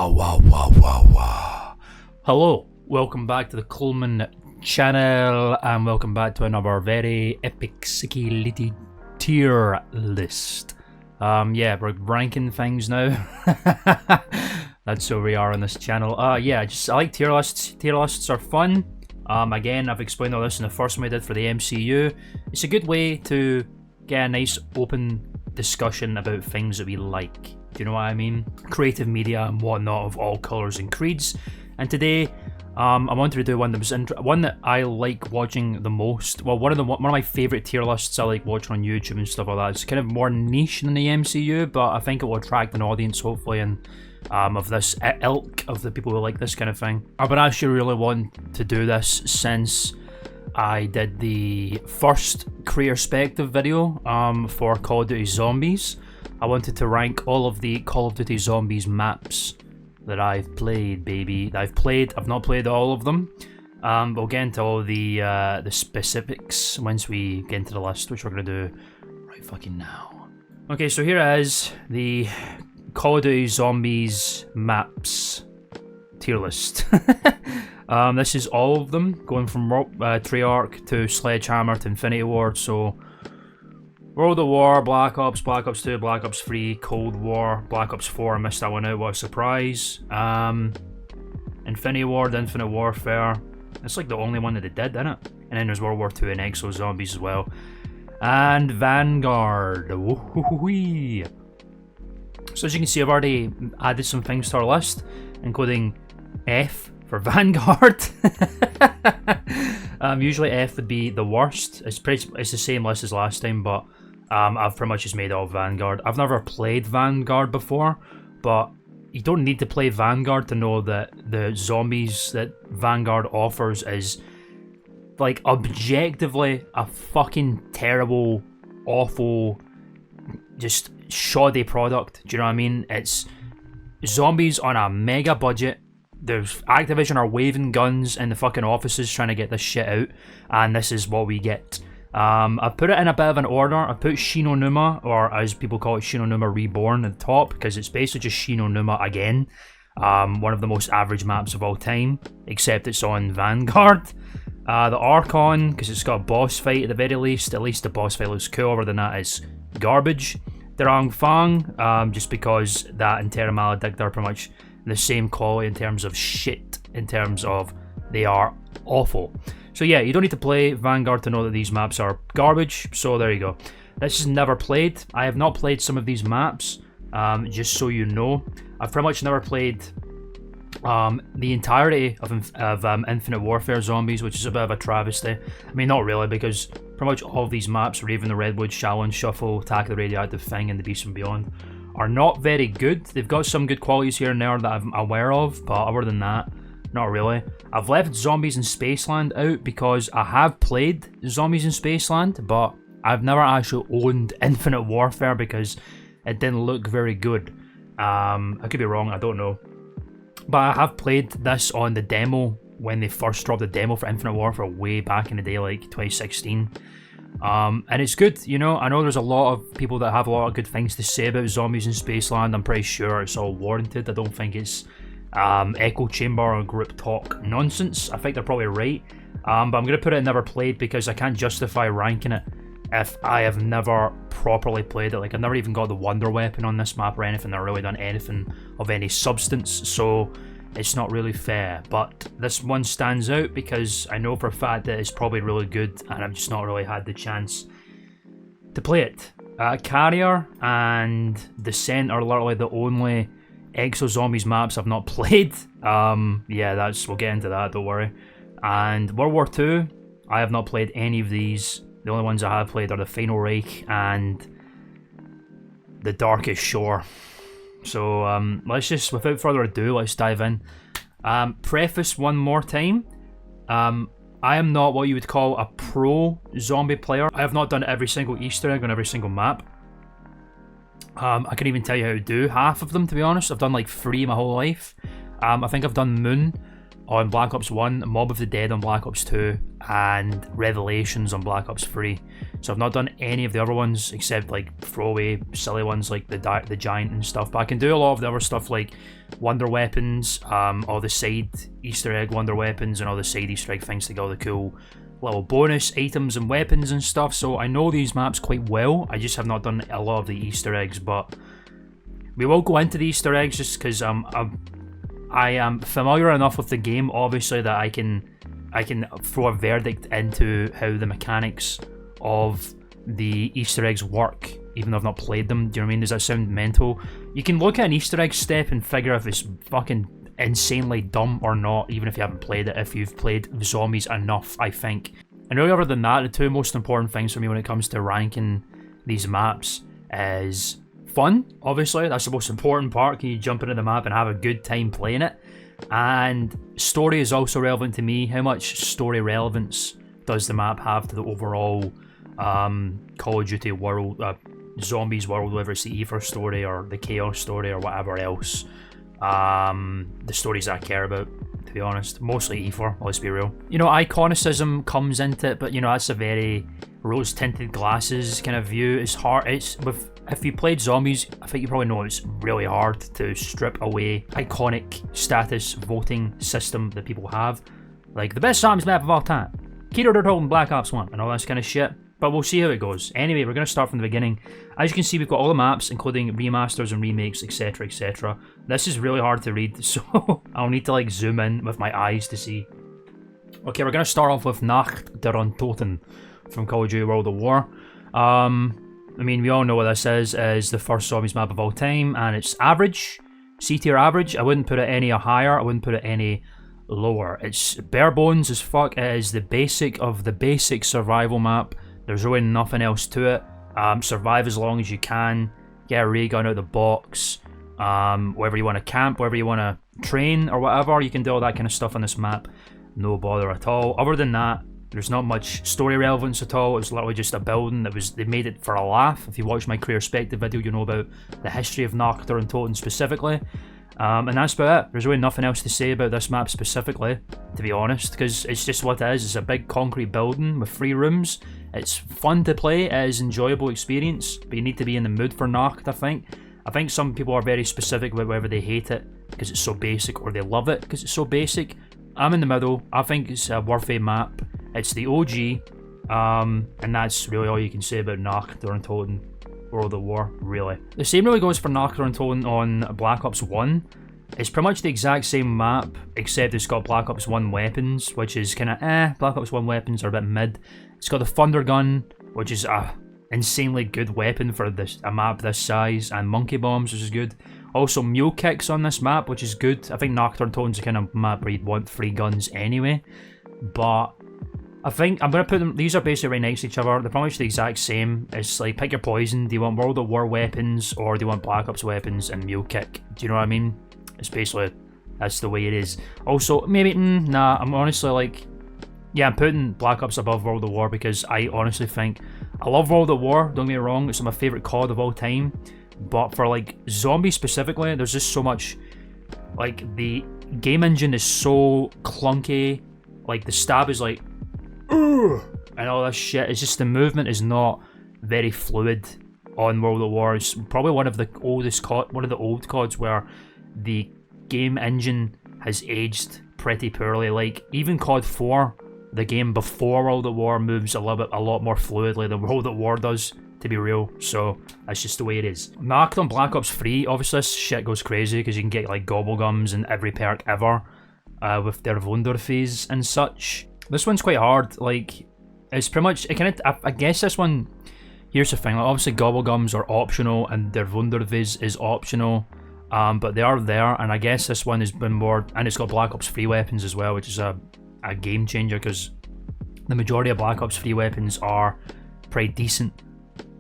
Wow. Hello, welcome back to the Coleman channel, and welcome back to another very epic, sicky little tier list. Yeah, we're ranking things now. That's where we are on this channel. I like tier lists. Tier lists are fun. Again, I've explained all this in the first one we did for the MCU. It's a good way to get a nice open discussion about things that we like. Do you know what I mean? Creative media and whatnot of all colours and creeds. And today, I wanted to do one that was one that I like watching the most. Well, one of my favourite tier lists I like watching on YouTube and stuff like that. It's kind of more niche than the MCU, but I think it will attract an audience hopefully, and of this ilk of the people who like this kind of thing. I've been actually really wanting to do this since I did the first Creatorspective video for Call of Duty Zombies. I wanted to rank all of the Call of Duty Zombies maps that I've played, baby. I've not played all of them. We'll get into all the specifics once we get into the list, which we're going to do right fucking now. Okay, so here is the Call of Duty Zombies maps tier list. This is all of them, going from Treyarch to Sledgehammer to Infinity Ward. So World at War, Black Ops, Black Ops 2, Black Ops 3, Cold War, Black Ops 4, I missed that one out, what a surprise. Infinity Ward, Infinite Warfare, it's like the only one that they did, isn't it? And then there's World War 2 and Exo Zombies as well. And Vanguard, woo-hoo-hoo-wee. So as you can see, I've already added some things to our list, including F for Vanguard. Usually F would be the worst. It's the same list as last time, but I've pretty much just made all Vanguard. I've never played Vanguard before, but you don't need to play Vanguard to know that the zombies that Vanguard offers is like objectively a fucking terrible, awful, just shoddy product. Do you know what I mean? It's zombies on a mega budget. There's Activision are waving guns in the fucking offices trying to get this shit out, and this is what we get. I've put it in a bit of an order. I put Shinonuma, or as people call it, Shinonuma Reborn at the top, because it's basically just Shinonuma again. One of the most average maps of all time, except it's on Vanguard. The Archon, because it's got a boss fight at the very least. At least the boss fight looks cool, other than that is garbage. Derang Fang, just because that and Terra Maledict are pretty much the same quality in terms of shit, in terms of they are awful. So yeah, you don't need to play Vanguard to know that these maps are garbage, so there you go. This is never played. I have not played some of these maps, just so you know. I've pretty much never played the entirety of Infinite Warfare Zombies, which is a bit of a travesty. I mean, not really, because pretty much all of these maps, Raven the Redwood, Shaolin Shuffle, Attack of the Radioactive Thing, and The Beast from Beyond, are not very good. They've got some good qualities here and there that I'm aware of, but other than that, not really. I've left Zombies in Spaceland out because I have played Zombies in Spaceland, but I've never actually owned Infinite Warfare because it didn't look very good. I could be wrong, I don't know. But I have played this on the demo when they first dropped the demo for Infinite Warfare way back in the day, like 2016. And it's good, you know. I know there's a lot of people that have a lot of good things to say about Zombies in Spaceland. I'm pretty sure it's all warranted. I don't think it's echo chamber or group talk nonsense. I think they're probably right. But I'm going to put it in never played because I can't justify ranking it if I have never properly played it. Like, I've never even got the Wonder Weapon on this map or anything, or really done anything of any substance, so it's not really fair. But this one stands out because I know for a fact that it's probably really good, and I've just not really had the chance to play it. Carrier and Descent are literally the only Exo Zombies maps I've not played. Yeah, we'll get into that, don't worry. And World War 2, I have not played any of these. The only ones I have played are the Final Reich and the Darkest Shore. So let's just, without further ado, let's dive in. Preface one more time. I am not what you would call a pro zombie player. I have not done every single Easter egg on every single map. I can't even tell you how to do half of them, to be honest. I've done like 3 my whole life. I think I've done Moon on Black Ops 1, Mob of the Dead on Black Ops 2, and Revelations on Black Ops 3. So I've not done any of the other ones except like throwaway silly ones like the Giant and stuff, but I can do a lot of the other stuff like Wonder Weapons, all the side Easter egg Wonder Weapons and all the side Easter egg things to get all the cool little bonus items and weapons and stuff. So I know these maps quite well, I just have not done a lot of the Easter eggs, but we will go into the Easter eggs just because I am familiar enough with the game, obviously, that I can throw a verdict into how the mechanics of the Easter eggs work, even though I've not played them. Do you know what I mean? Does that sound mental? You can look at an Easter egg step and figure if it's fucking insanely dumb or not, even if you haven't played it, if you've played Zombies enough, I think. And really, other than that, the two most important things for me when it comes to ranking these maps is fun, obviously, that's the most important part. Can you jump into the map and have a good time playing it? And story is also relevant to me. How much story relevance does the map have to the overall Call of Duty world, Zombies world, whether it's the Ether story or the Chaos story or whatever else? The stories I care about, to be honest. Mostly Ether, let's be real. You know, iconicism comes into it, but you know, that's a very rose-tinted glasses kind of view. It's hard, if you played Zombies, I think you probably know it's really hard to strip away iconic status voting system that people have. Like, the best Zombies map of all time, Keto Turtle and Black Ops 1, and all this kind of shit. But we'll see how it goes. Anyway, we're going to start from the beginning. As you can see, we've got all the maps, including remasters and remakes, etc, etc. This is really hard to read, so I'll need to like zoom in with my eyes to see. Okay, we're going to start off with Nacht der Untoten from Call of Duty World at War. I mean, we all know what this is the first Zombies map of all time, and it's average, C-tier average. I wouldn't put it any higher, I wouldn't put it any lower. It's bare bones as fuck. It is the basic of the basic survival map. There's really nothing else to it. Survive as long as you can, get a ray gun out of the box, wherever you want to camp, wherever you want to train or whatever, you can do all that kind of stuff on this map. No bother at all. Other than that, there's not much story relevance at all. It's literally just a building they made it for a laugh. If you watch my Career Perspective video, you know about the history of Nacht der Untoten specifically. And that's about it. There's really nothing else to say about this map specifically, to be honest, because it's just what it is. It's a big concrete building with 3 rooms. It's fun to play, it is an enjoyable experience, but you need to be in the mood for Nacht, I think. I think some people are very specific about whether they hate it because it's so basic or they love it because it's so basic. I'm in the middle. I think it's a worth a map. It's the OG, and that's really all you can say about Nacht der Untoten World at War, really. The same really goes for Nacht der Untoten on Black Ops 1. It's pretty much the exact same map, except it's got Black Ops 1 weapons, which is kind of Black Ops 1 weapons are a bit mid. It's got the Thunder Gun, which is a insanely good weapon for a map this size, and Monkey Bombs, which is good. Also Mule Kicks on this map, which is good. I think Nacht der Untoten's the kind of map where you'd want 3 guns anyway, but I think I'm going to put them, these are basically right next to each other, they're pretty much the exact same. It's like, pick your poison. Do you want World at War weapons, or do you want Black Ops weapons and Mule Kick? Do you know what I mean? It's basically, that's the way it is. Also, maybe, nah, I'm honestly like, yeah, I'm putting Black Ops above World at War because I honestly think, I love World at War, don't get me wrong, it's my favourite COD of all time, but for like Zombies specifically, there's just so much, like the game engine is so clunky, like the stab is like, and all this shit. It's just the movement is not very fluid on World at War. It's probably one of the oldest one of the old CODs where the game engine has aged pretty poorly. Like even COD 4, the game before World at War, moves a lot more fluidly than World at War does, to be real. So that's just the way it is. Nacht on Black Ops 3, obviously this shit goes crazy because you can get like Gobblegums and every perk ever with their Wunderphase and such. This one's quite hard. Like, it's pretty much, I guess this one, here's the thing, like obviously Gobblegums are optional and their Wunderviz is optional, but they are there, and I guess this one has been more, and it's got Black Ops 3 weapons as well, which is a game changer because the majority of Black Ops 3 weapons are pretty decent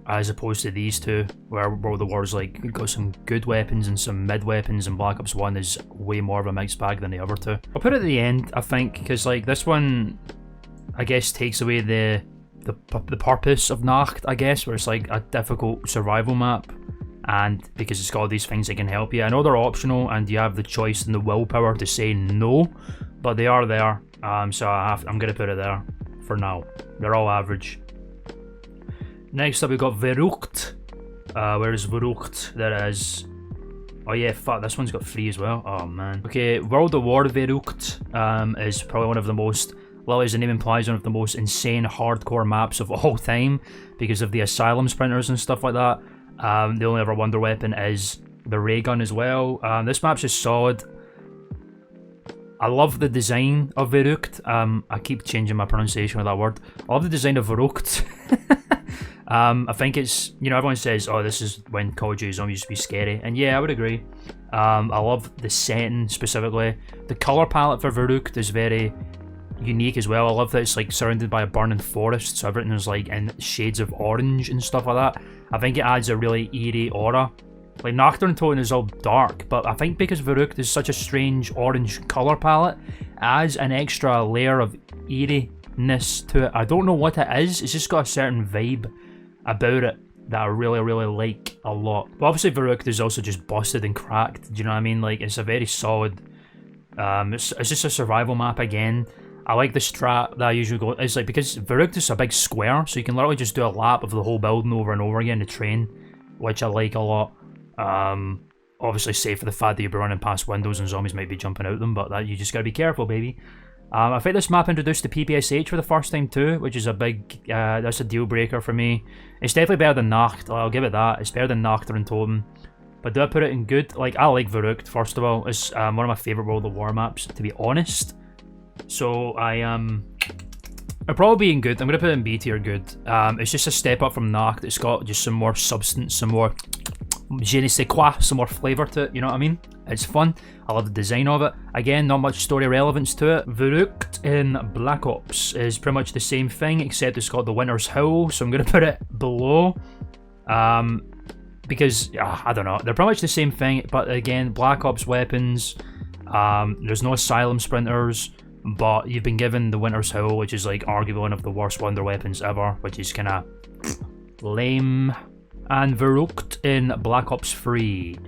as opposed to these two, where World at War's like got some good weapons and some mid weapons, and Black Ops 1 is way more of a mixed bag than the other two. I'll put it at the end, I think, because like this one, I guess, takes away the purpose of Nacht, I guess, where it's like a difficult survival map, and because it's got all these things that can help you. I know they're optional and you have the choice and the willpower to say no, but they are there. So I'm gonna put it there for now. They're all average. Next up we got Verrucht. Where's Verrucht? There is. Oh yeah, fuck, this one's got 3 as well. Oh man. Okay, World of War Verrucht is probably one of the most, well, as the name implies, one of the most insane hardcore maps of all time because of the asylum sprinters and stuff like that. The only other wonder weapon is the ray gun as well. This map's just solid. I love the design of Verrucht. I keep changing my pronunciation of that word. I love the design of Verrucht. I think it's, you know, everyone says, oh, this is when Call of Duty Zombies used to be scary. And yeah, I would agree. I love the setting specifically. The colour palette for Verrucht is very unique as well. I love that it's like surrounded by a burning forest, so everything is like in shades of orange and stuff like that. I think it adds a really eerie aura. Like Nacht der Untoten is all dark, but I think because Verrucht is such a strange orange colour palette, it adds an extra layer of eeriness to it. I don't know what it is, it's just got a certain vibe about it that I really, really like a lot. But obviously Verrucht is also just busted and cracked, do you know what I mean? Like, it's a very solid, it's just a survival map again. I like the strat that I usually go, it's like, because Verrucht is a big square, so you can literally just do a lap of the whole building over and over again to train, which I like a lot. Obviously save for the fact that you'll be running past windows and zombies might be jumping out them, but that you just gotta be careful, baby. I think this map introduced the PPSH for the first time too, which is a big, that's a deal breaker for me. It's definitely better than Nacht, I'll give it that. It's better than Nacht der Untoten. But do I put it in good? Like, I like Verrucht, first of all. It's one of my favourite World of War maps, to be honest. So I'll probably be in good. I'm going to put it in B tier good. It's just a step up from Nacht. It's got just some more substance, some more je ne sais quoi, some more flavour to it, you know what I mean? It's fun. I love the design of it. Again, not much story relevance to it. Verrucht in Black Ops is pretty much the same thing, except it's got the Winter's Howl, so I'm going to put it below. Because, I don't know, they're pretty much the same thing, but again, Black Ops weapons, there's no asylum sprinters, but you've been given the Winter's Howl, which is like arguably one of the worst wonder weapons ever, which is kind of lame. And Verrucht in Black Ops 3.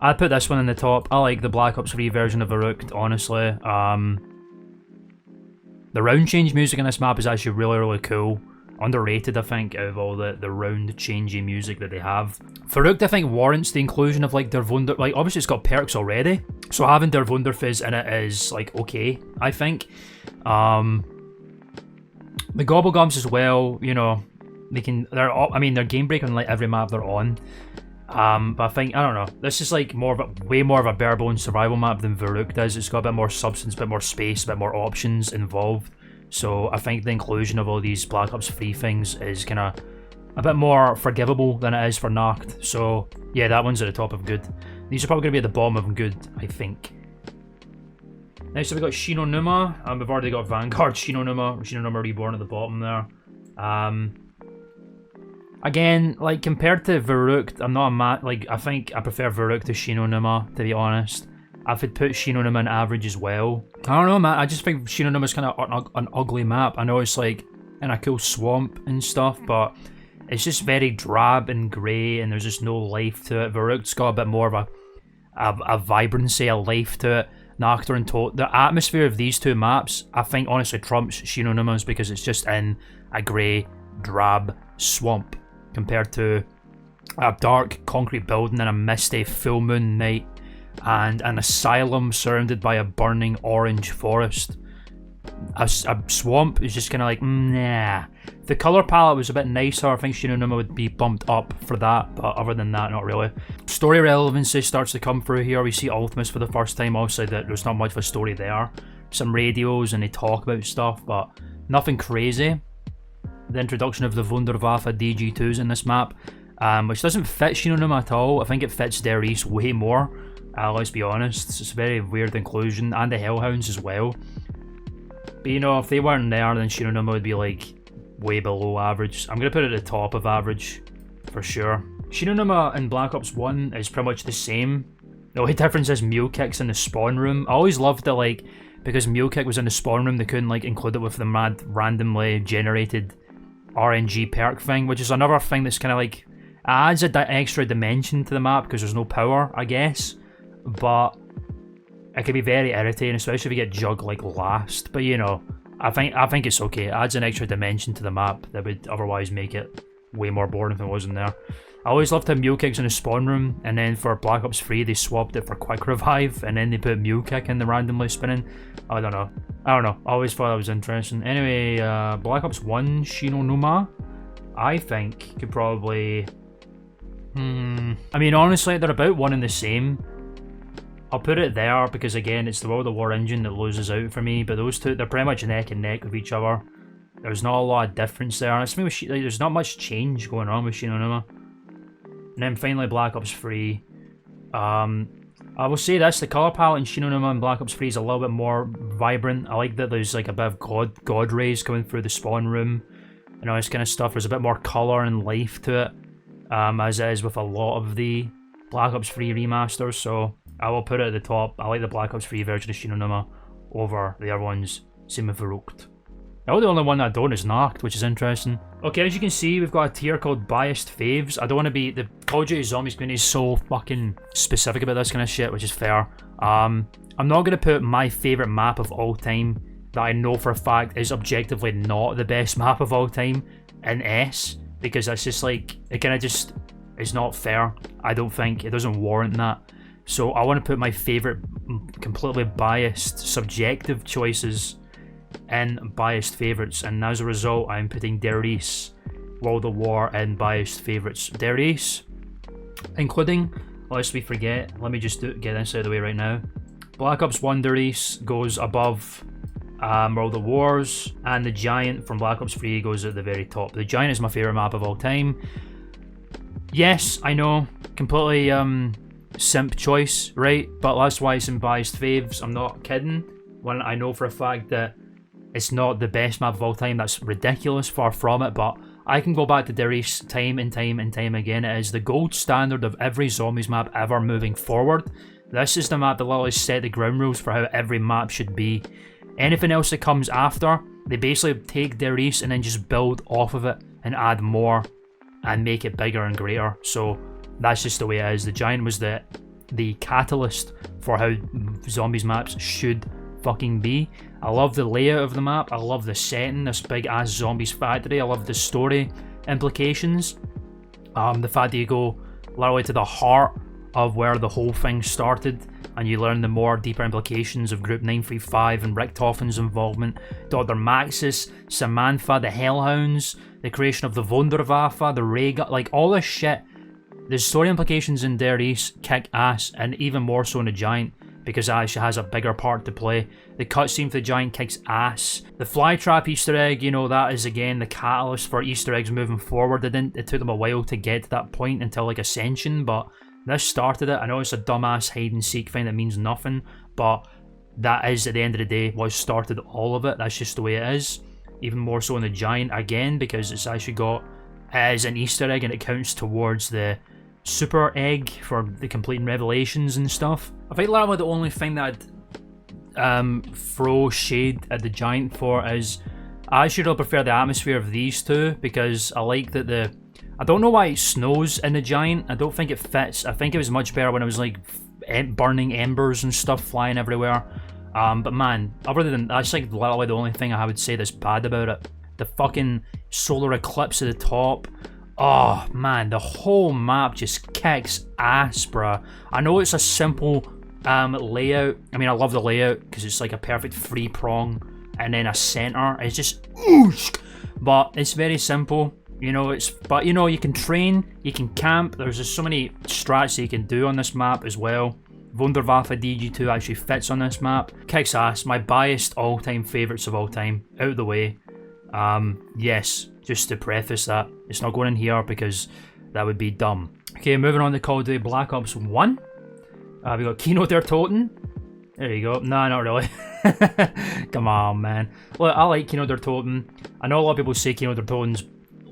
I'd put this one in the top. I like the Black Ops 3 version of Verrucht, honestly. The round change music in this map is actually really, really cool. Underrated, I think, out of all the round changey music that they have. Verrucht, I think, warrants the inclusion of like Der Wunder. Like, obviously, it's got perks already, so having Der Wunderfizz in it is like okay, I think. The Gobblegums as well, you know, they're game breaker on like every map they're on. But I think, I don't know, this is like way more of a bare bones survival map than Verrucht is. It's got a bit more substance, a bit more space, a bit more options involved. So I think the inclusion of all these Black Ops 3 things is kind of a bit more forgivable than it is for Nacht. So yeah, that one's at the top of good. These are probably going to be at the bottom of good, I think. Next up we got Shi No Numa. We've already got Vanguard, Shi No Numa Reborn at the bottom there. Again, like compared to Verrucht, I'm not a I think I prefer Verrucht to Shi No Numa, to be honest. I would put Shi No Numa in average as well. I don't know, man. I just think Shi No Numa's kind of an ugly map. I know it's like in a cool swamp and stuff, but it's just very drab and grey, and there's just no life to it. Verrucht's got a bit more of a vibrancy, a life to it. Nacht der Untoten, the atmosphere of these two maps, I think honestly trumps Shi No Numa's because it's just in a grey, drab swamp compared to a dark concrete building in a misty full moon night and an asylum surrounded by a burning orange forest. A swamp is just kind of like, nah. The colour palette was a bit nicer. I think Shi No Numa would be bumped up for that, but other than that, not really. Story relevancy starts to come through here. We see Ultimus for the first time. Obviously, there's not much of a story there. Some radios and they talk about stuff, but nothing crazy. The introduction of the Wunderwaffe DG2s in this map, which doesn't fit Shi No Numa at all. I think it fits Der East way more. Let's be honest. It's a very weird inclusion, and the Hellhounds as well. But you know, if they weren't there, then Shi No Numa would be like way below average. I'm going to put it at the top of average, for sure. Shi No Numa in Black Ops 1 is pretty much the same. The only difference is Mule Kick's in the spawn room. I always loved that, like, because Mule Kick was in the spawn room, they couldn't like include it with the mad randomly generated RNG perk thing, which is another thing that's kind of like adds an extra dimension to the map because there's no power, I guess. But it can be very irritating, especially if you get Jug like last. But you know, I think it's okay. It adds an extra dimension to the map that would otherwise make it way more boring if it wasn't there. I always loved how Mule Kick's in the spawn room, and then for Black Ops 3 they swapped it for Quick Revive, and then they put Mule Kick in the randomly spinning. I don't know. I always thought that was interesting. Anyway, Black Ops 1 Shinonuma, I think could probably... I mean, honestly, they're about one and the same. I'll put it there because, again, it's the World of War engine that loses out for me, but those two, they're pretty much neck and neck with each other. There's not a lot of difference there. There's not much change going on with Shinonuma. And then finally, Black Ops 3. I will say this, the colour palette in Shinonuma and Black Ops 3 is a little bit more vibrant. I like that there's like a bit of god rays coming through the spawn room and all this kind of stuff. There's a bit more colour and life to it, as it is with a lot of the Black Ops 3 remasters, so I will put it at the top. I like the Black Ops 3 version of Shinonuma over the other ones. Same with Verrückt. Now the only one that I don't is Nacht, which is interesting. Okay, as you can see, we've got a tier called Biased Faves. I don't want to be... The Call of Duty Zombies community is so fucking specific about this kind of shit, which is fair. I'm not going to put my favourite map of all time that I know for a fact is objectively not the best map of all time in S, because that's just like... It kind of just is not fair. I don't think. It doesn't warrant that. So I want to put my favourite completely biased, subjective choices in biased favourites, and as a result I'm putting Der Riese World of War in biased favourites. Der Riese, including, lest we forget, let me just get this out of the way right now, Black Ops 1 Der Riese goes above World of Wars, and the Giant from Black Ops 3 goes at the very top. The Giant is my favourite map of all time. Yes, I know, completely simp choice, right? But that's why it's in biased faves. I'm not kidding when I know for a fact that it's not the best map of all time. That's ridiculous, far from it, but I can go back to Der Riese time and time and time again. It is the gold standard of every Zombies map ever moving forward. This is the map that literally set the ground rules for how every map should be. Anything else that comes after, they basically take Der Riese and then just build off of it and add more and make it bigger and greater. So that's just the way it is. The Giant was the catalyst for how Zombies maps should fucking be. I love the layout of the map. I love the setting, this big ass Zombies factory. I love the story implications. The fact that you go literally to the heart of where the whole thing started, and you learn the more deeper implications of Group 935 and Richthofen's involvement, Dr. Maxis, Samantha, the Hellhounds, the creation of the Wunderwaffe, the Ray gun, like all this shit. The story implications in Der Riese kick ass, and even more so in the Giant, because it actually has a bigger part to play. The cutscene for the Giant kicks ass. The Flytrap Easter egg, you know, that is again the catalyst for Easter eggs moving forward. It took them a while to get to that point until like Ascension, but this started it. I know it's a dumbass hide and seek thing that means nothing, but that is, at the end of the day, what started all of it. That's just the way it is. Even more so in the Giant, again, because it's actually got as an Easter egg and it counts towards the super egg for the completing revelations and stuff. I think literally the only thing that I'd throw shade at the Giant for is I actually really prefer the atmosphere of these two, because I like that I don't know why it snows in the Giant. I don't think it fits. I think it was much better when it was like burning embers and stuff flying everywhere. But man, other than that's like literally the only thing I would say that's bad about it. The fucking solar eclipse at the top. Oh man, the whole map just kicks ass, bruh. I know it's a simple layout. I mean, I love the layout because it's like a perfect three prong and then a center. It's just oosh, but it's very simple. You know, you can train, you can camp. There's just so many strats that you can do on this map as well. Wunderwaffe DG2 actually fits on this map. Kicks ass. My biased all-time favourites of all time. Out of the way. Yes, just to preface that, it's not going in here because that would be dumb. Okay, moving on to Call of Duty Black Ops 1. We got Kino der Toten. There you go. Nah, not really. Come on, man. Look, I like Kino der Toten. I know a lot of people say Kino der Toten's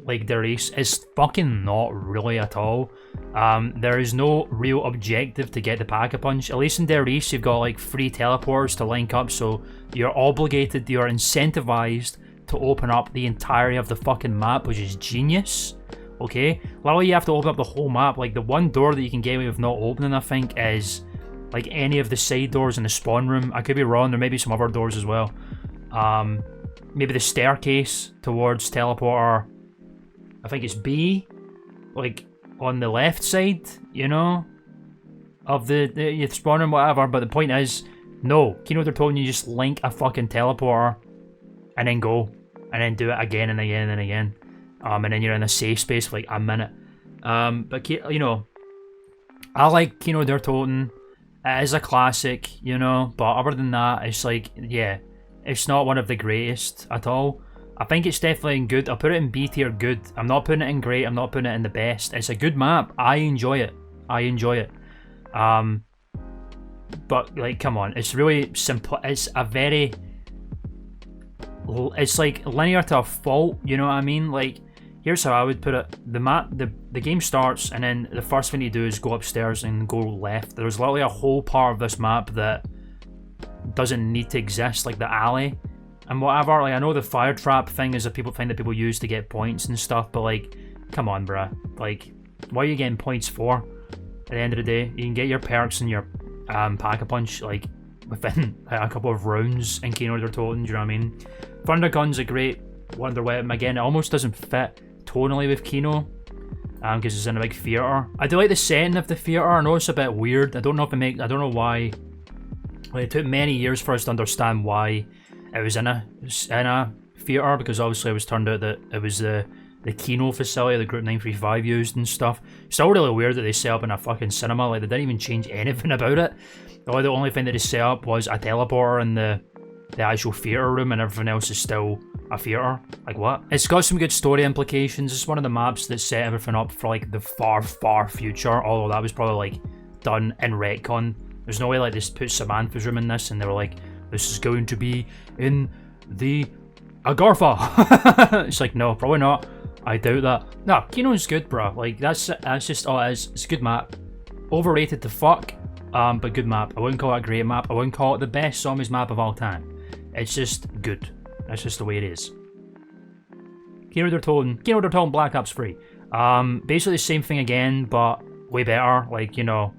like Der Riese. It's fucking not really at all. There is no real objective to get the Pack-a-Punch. At least in Der Riese, you've got like 3 teleporters to link up, so you're obligated, you're incentivized to open up the entirety of the fucking map, which is genius. Okay, literally you have to open up the whole map. Like the one door that you can get away with not opening, I think, is like any of the side doors in the spawn room. I could be wrong, there may be some other doors as well. Maybe the staircase towards teleporter, I think it's B, like on the left side, you know, of the spawn room, whatever. But the point is, no, Kino der Toten, you just link a fucking teleporter and then go, and then do it again and again and again. And then you're in a safe space for like a minute. But you know, I like Kino der Toten. It is a classic, you know, but other than that, it's like, yeah, it's not one of the greatest at all. I think it's definitely in good. I'll put it in B tier good. I'm not putting it in great. I'm not putting it in the best. It's a good map. I enjoy it. But like, come on, it's really simple. It's a very, it's like linear to a fault. You know what I mean? Like, here's how I would put it. The game starts, and then the first thing you do is go upstairs and go left. There's literally a whole part of this map that doesn't need to exist, like the alley and whatever. Like, I know the fire trap thing is a thing that people use to get points and stuff, but like, come on, bruh. Like, what are you getting points for? At the end of the day, you can get your perks and your pack-a-punch like within a couple of rounds in Kino der Toten. Do you know what I mean? Thunder Gun's a great wonder weapon. Again, it almost doesn't fit tonally with Kino, because it's in a big theater. I do like the setting of the theater. I know it's a bit weird. I don't know why. Like, it took many years for us to understand why it was in a theater, because obviously it was turned out that it was the Kino facility that Group 935 used and stuff. Still really weird that they set up in a fucking cinema. Like, they didn't even change anything about it. The only thing that they set up was a teleporter in the actual theater room, and everything else is still a theater. Like, what? It's got some good story implications. It's one of the maps that set everything up for like the far, far future, although that was probably like done in retcon. There's no way like they put Samantha's room in this and they were like, this is going to be in the Agartha. It's like, no, probably not. I doubt that. No, Kino's good, bro. Like, that's just all it is. It's a good map. Overrated to fuck, but good map. I wouldn't call it a great map. I wouldn't call it the best zombies map of all time. It's just good. That's just the way it is. Kino der Toten Black Ops 3. Basically the same thing again, but way better. Like, you know,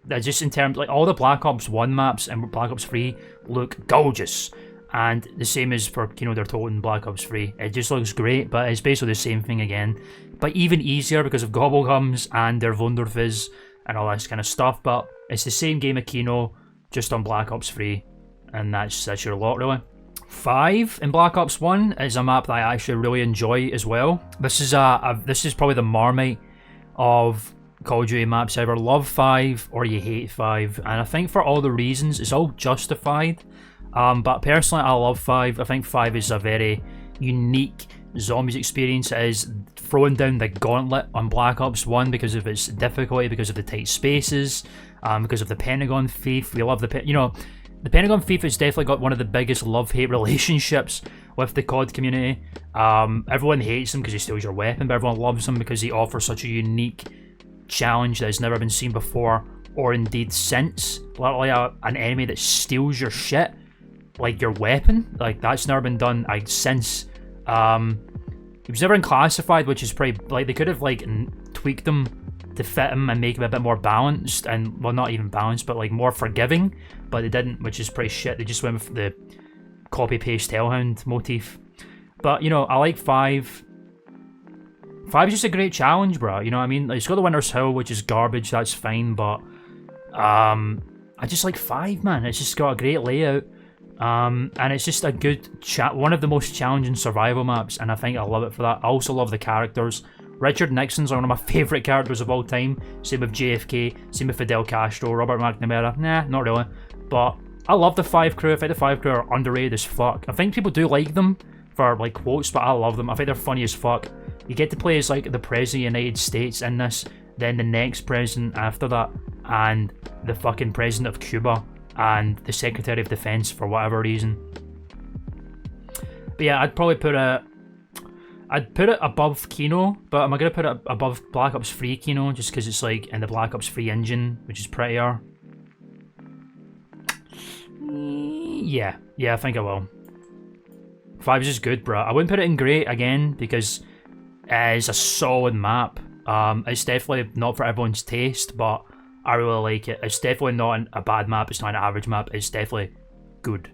just in terms, like, all the Black Ops 1 maps and Black Ops 3 look gorgeous. And the same is for Kino der Toten Black Ops 3. It just looks great, but it's basically the same thing again. But even easier because of Gobblegums and their Wunderfizz and all this kind of stuff. But it's the same game of Kino, just on Black Ops 3. And that's your lot, really. 5 in Black Ops 1 is a map that I actually really enjoy as well. This is this is probably the Marmite of Call of Duty maps. Either love 5 or you hate 5, and I think for all the reasons it's all justified. But personally, I love 5. I think 5 is a very unique zombies experience. It is throwing down the gauntlet on Black Ops 1 because of its difficulty, because of the tight spaces, because of the Pentagon Thief. We love the Pentagon Thief has definitely got one of the biggest love-hate relationships with the COD community. Everyone hates him because he steals your weapon, but everyone loves him because he offers such a unique challenge that has never been seen before, or indeed since. Literally an enemy that steals your shit, like your weapon. Like, that's never been done since. He was never in Classified, which is pretty, like, they could have like tweaked him to fit him and make him a bit more balanced, and, well, not even balanced, but like more forgiving, but they didn't, which is pretty shit. They just went with the copy-paste Hellhound motif. But, you know, I like 5. 5 is just a great challenge, bro, you know what I mean? Like, it's got the Winter's Hill, which is garbage, that's fine, but I just like 5, man. It's just got a great layout, and it's just a good one of the most challenging survival maps, and I think I love it for that. I also love the characters. Richard Nixon's one of my favourite characters of all time. Same with JFK, same with Fidel Castro, Robert McNamara. Nah, not really. But I love the 5 crew. I think the 5 crew are underrated as fuck. I think people do like them for like quotes, but I love them. I think they're funny as fuck. You get to play as like the President of the United States in this, then the next president after that, and the fucking President of Cuba, and the Secretary of Defense for whatever reason. But yeah, I'd put it above Kino, but am I going to put it above Black Ops 3 Kino just because it's like in the Black Ops 3 engine, which is prettier? Yeah, I think I will. 5 is just good, bro. I wouldn't put it in great again because it is a solid map. It's definitely not for everyone's taste, but I really like it. It's definitely not a bad map, it's not an average map, it's definitely good.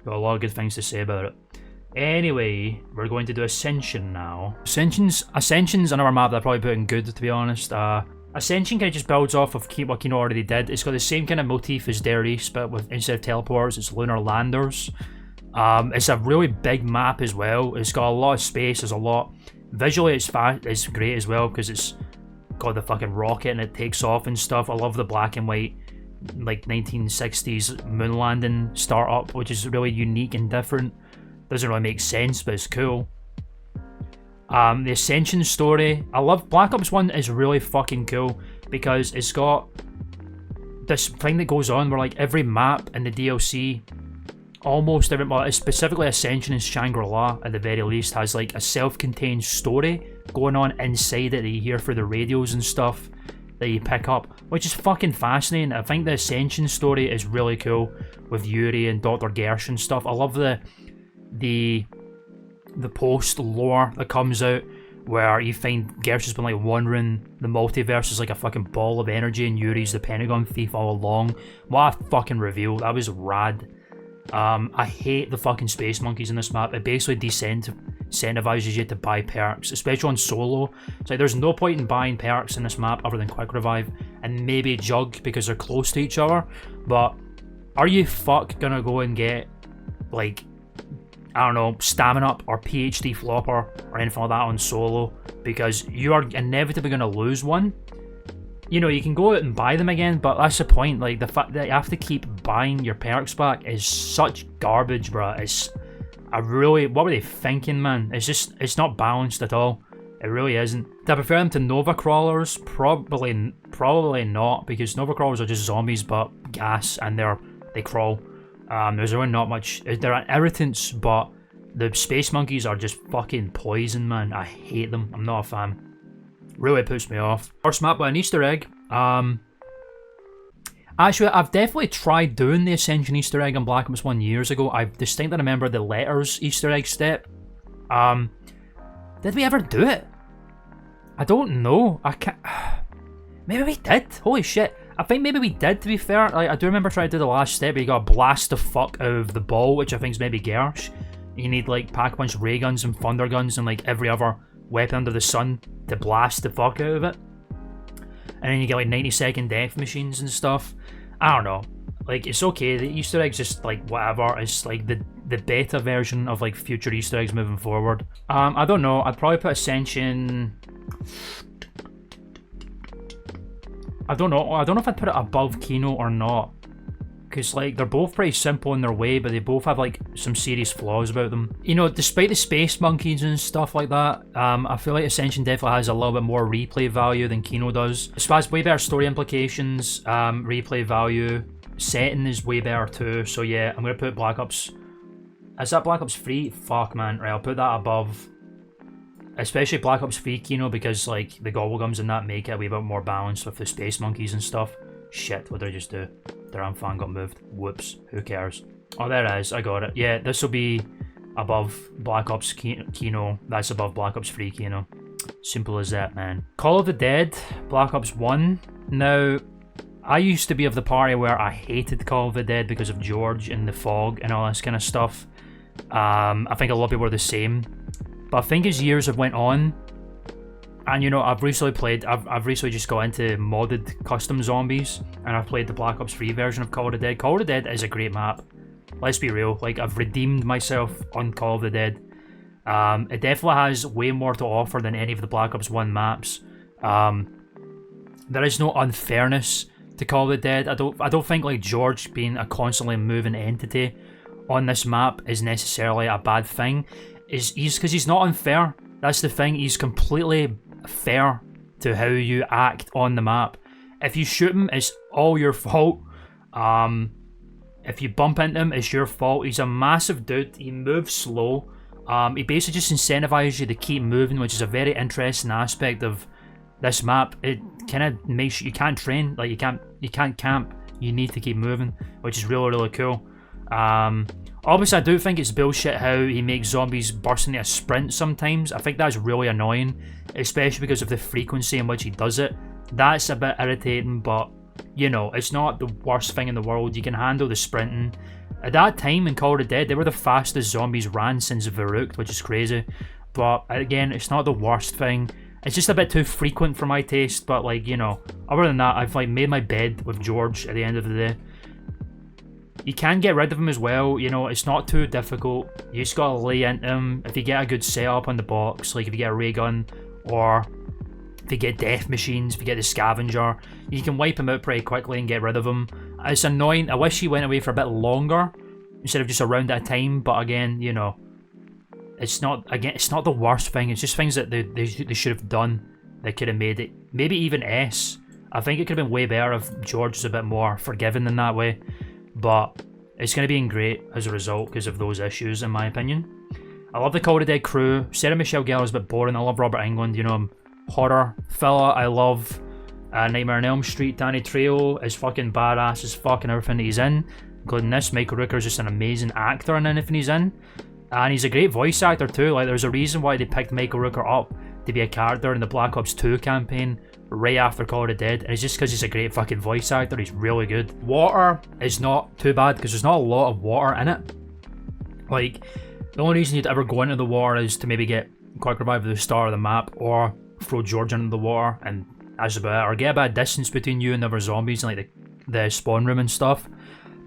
Got a lot of good things to say about it. Anyway, we're going to do Ascension now. Ascension's another map that I probably put in good, to be honest. Ascension kind of just builds off of what Kino already did. It's got the same kind of motif as Der East, but with instead of teleporters, it's lunar landers. It's a really big map as well. It's got a lot of space. There's a lot. Visually, it's great as well because it's got the fucking rocket and it takes off and stuff. I love the black and white, like 1960s moon landing startup, which is really unique and different. Doesn't really make sense, but it's cool. The Ascension story, I love Black Ops 1 is really fucking cool because it's got this thing that goes on where like every map in the DLC, almost every, well, specifically Ascension and Shangri-La at the very least, has like a self-contained story going on inside it that you hear through the radios and stuff that you pick up, which is fucking fascinating. I think the Ascension story is really cool with Yuri and Dr. Gersh and stuff. I love the post lore that comes out where you find Gersh has been like wandering the multiverse as like a fucking ball of energy and Yuri's the Pentagon thief all along. What a fucking reveal. That was rad. I hate the fucking space monkeys in this map. It basically incentivizes you to buy perks, especially on solo. It's like there's no point in buying perks in this map other than Quick Revive and maybe Jug because they're close to each other. But are you gonna go and get like, I don't know, Stamina Up or PhD Flopper or anything like that on solo because you are inevitably going to lose one? You know, you can go out and buy them again, but that's the point. Like, the fact that you have to keep buying your perks back is such garbage, bruh. What were they thinking, man? It's not balanced at all. It really isn't. Do I prefer them to Nova Crawlers? Probably not, because Nova Crawlers are just zombies but gas and they crawl. There's really not much. They're irritants, but the space monkeys are just fucking poison, man. I hate them. I'm not a fan. Really puts me off. First map by an Easter egg. Actually, I've definitely tried doing the Ascension Easter egg on Black Ops 1 years ago. I distinctly remember the letters Easter egg step. Did we ever do it? I don't know. I can't. Maybe we did. Holy shit. I think maybe we did, to be fair. Like, I do remember trying to do the last step where you gotta blast the fuck out of the ball, which I think is maybe Gersh. You need like pack-a-punch ray guns and thunder guns and like every other weapon under the sun to blast the fuck out of it. And then you get like 90-second death machines and stuff. I don't know. Like, it's okay. The Easter egg's just like whatever. It's like the beta version of like future Easter eggs moving forward. I don't know. I'd probably put Ascension. I don't know if I'd put it above Kino or not, because like they're both pretty simple in their way, but they both have like some serious flaws about them. You know, despite the space monkeys and stuff like that, I feel like Ascension definitely has a little bit more replay value than Kino does. It has way better story implications, replay value, setting is way better too. So yeah, I'm gonna put Black Ops. Is that Black Ops 3? Fuck, man. Right, I'll put that above. Especially Black Ops 3 Kino, because like the Gobblegums and that make it a wee bit more balanced with the space monkeys and stuff. Shit, what did I just do? The RAM fan got moved. Whoops, who cares? Oh, there it is, I got it. Yeah, this will be above Black Ops Kino. That's above Black Ops 3 Kino. Simple as that, man. Call of the Dead, Black Ops 1. Now, I used to be of the party where I hated Call of the Dead because of George and the fog and all this kind of stuff. I think a lot of people were the same. But I think as years have went on, and you know, I've recently just got into modded custom zombies, and I've played the Black Ops 3 version of Call of the Dead. Call of the Dead is a great map. Let's be real, like, I've redeemed myself on Call of the Dead. It definitely has way more to offer than any of the Black Ops 1 maps. There is no unfairness to Call of the Dead. I don't think like George being a constantly moving entity on this map is necessarily a bad thing. Because he's not unfair. That's the thing. He's completely fair to how you act on the map. If you shoot him, it's all your fault. If you bump into him, it's your fault. He's a massive dude. He moves slow. He basically just incentivizes you to keep moving, which is a very interesting aspect of this map. It kind of makes you can't train. Like you can't camp. You need to keep moving, which is really, really cool. Obviously, I do think it's bullshit how he makes zombies burst into a sprint sometimes. I think that's really annoying, especially because of the frequency in which he does it. That's a bit irritating, but you know, it's not the worst thing in the world. You can handle the sprinting. At that time in Call of the Dead, they were the fastest zombies ran since Verrückt, which is crazy. But again, it's not the worst thing. It's just a bit too frequent for my taste, but like, you know, other than that, I've like made my bed with George at the end of the day. You can get rid of him as well, you know, it's not too difficult. You just gotta lay into him. If you get a good setup on the box, like if you get a ray gun, or if you get death machines, if you get the scavenger, you can wipe him out pretty quickly and get rid of him. It's annoying. I wish he went away for a bit longer instead of just a round at a time, but again, you know, it's not the worst thing. It's just things that they should have done that could have made it. Maybe even S. I think it could have been way better if George was a bit more forgiving in that way. But it's going to be great as a result because of those issues, in my opinion. I love the Call of the Dead crew. Sarah Michelle Gellar is a bit boring. I love Robert Englund, you know, horror fella. I love Nightmare on Elm Street. Danny Trejo is fucking badass as fuck in everything that he's in, including this. Michael Rooker is just an amazing actor in anything he's in. And he's a great voice actor too. Like, there's a reason why they picked Michael Rooker up to be a character in the Black Ops 2 campaign right after Call of the Dead, and it's just because he's a great fucking voice actor. He's really good. Water is not too bad because there's not a lot of water in it. Like, the only reason you'd ever go into the water is to maybe get quick revive at the start of the map, or throw George into the water, and that's about it. Or get a bit of distance between you and the other zombies, and like the spawn room and stuff.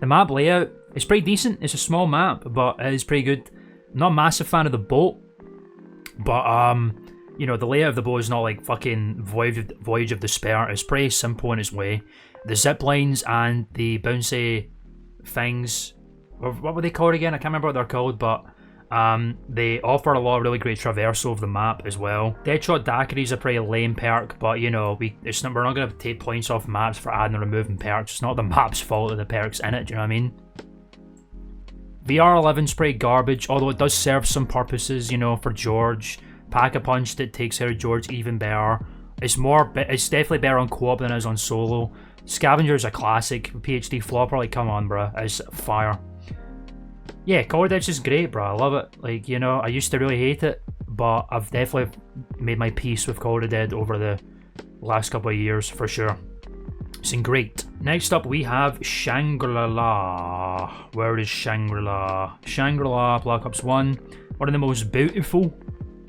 The map layout is pretty decent. It's a small map, but it is pretty good. I'm not a massive fan of the boat, but you know, the layout of the boat is not like fucking Voyage of Despair. It's pretty simple in its way. The zip lines and the bouncy things, or what were they called again? I can't remember what they're called, but they offer a lot of really great traversal of the map as well. Deadshot Daiquiri is a pretty lame perk, but you know, we're not going to take points off maps for adding or removing perks. It's not the map's fault that the perk's in it, do you know what I mean? VR11's pretty garbage, although it does serve some purposes, you know, for George. Pack-a-Punch that takes out George even better. It's definitely better on co-op than it is on solo. Scavenger's a classic. PhD Flopper, like, come on, bruh. It's fire. Yeah, Call of Duty's just great, bruh. I love it. Like, you know, I used to really hate it, but I've definitely made my peace with Call of Duty over the last couple of years, for sure. It's been great. Next up, we have Shangri-La. Where is Shangri-La? Shangri-La, Black Ops 1. One of the most beautiful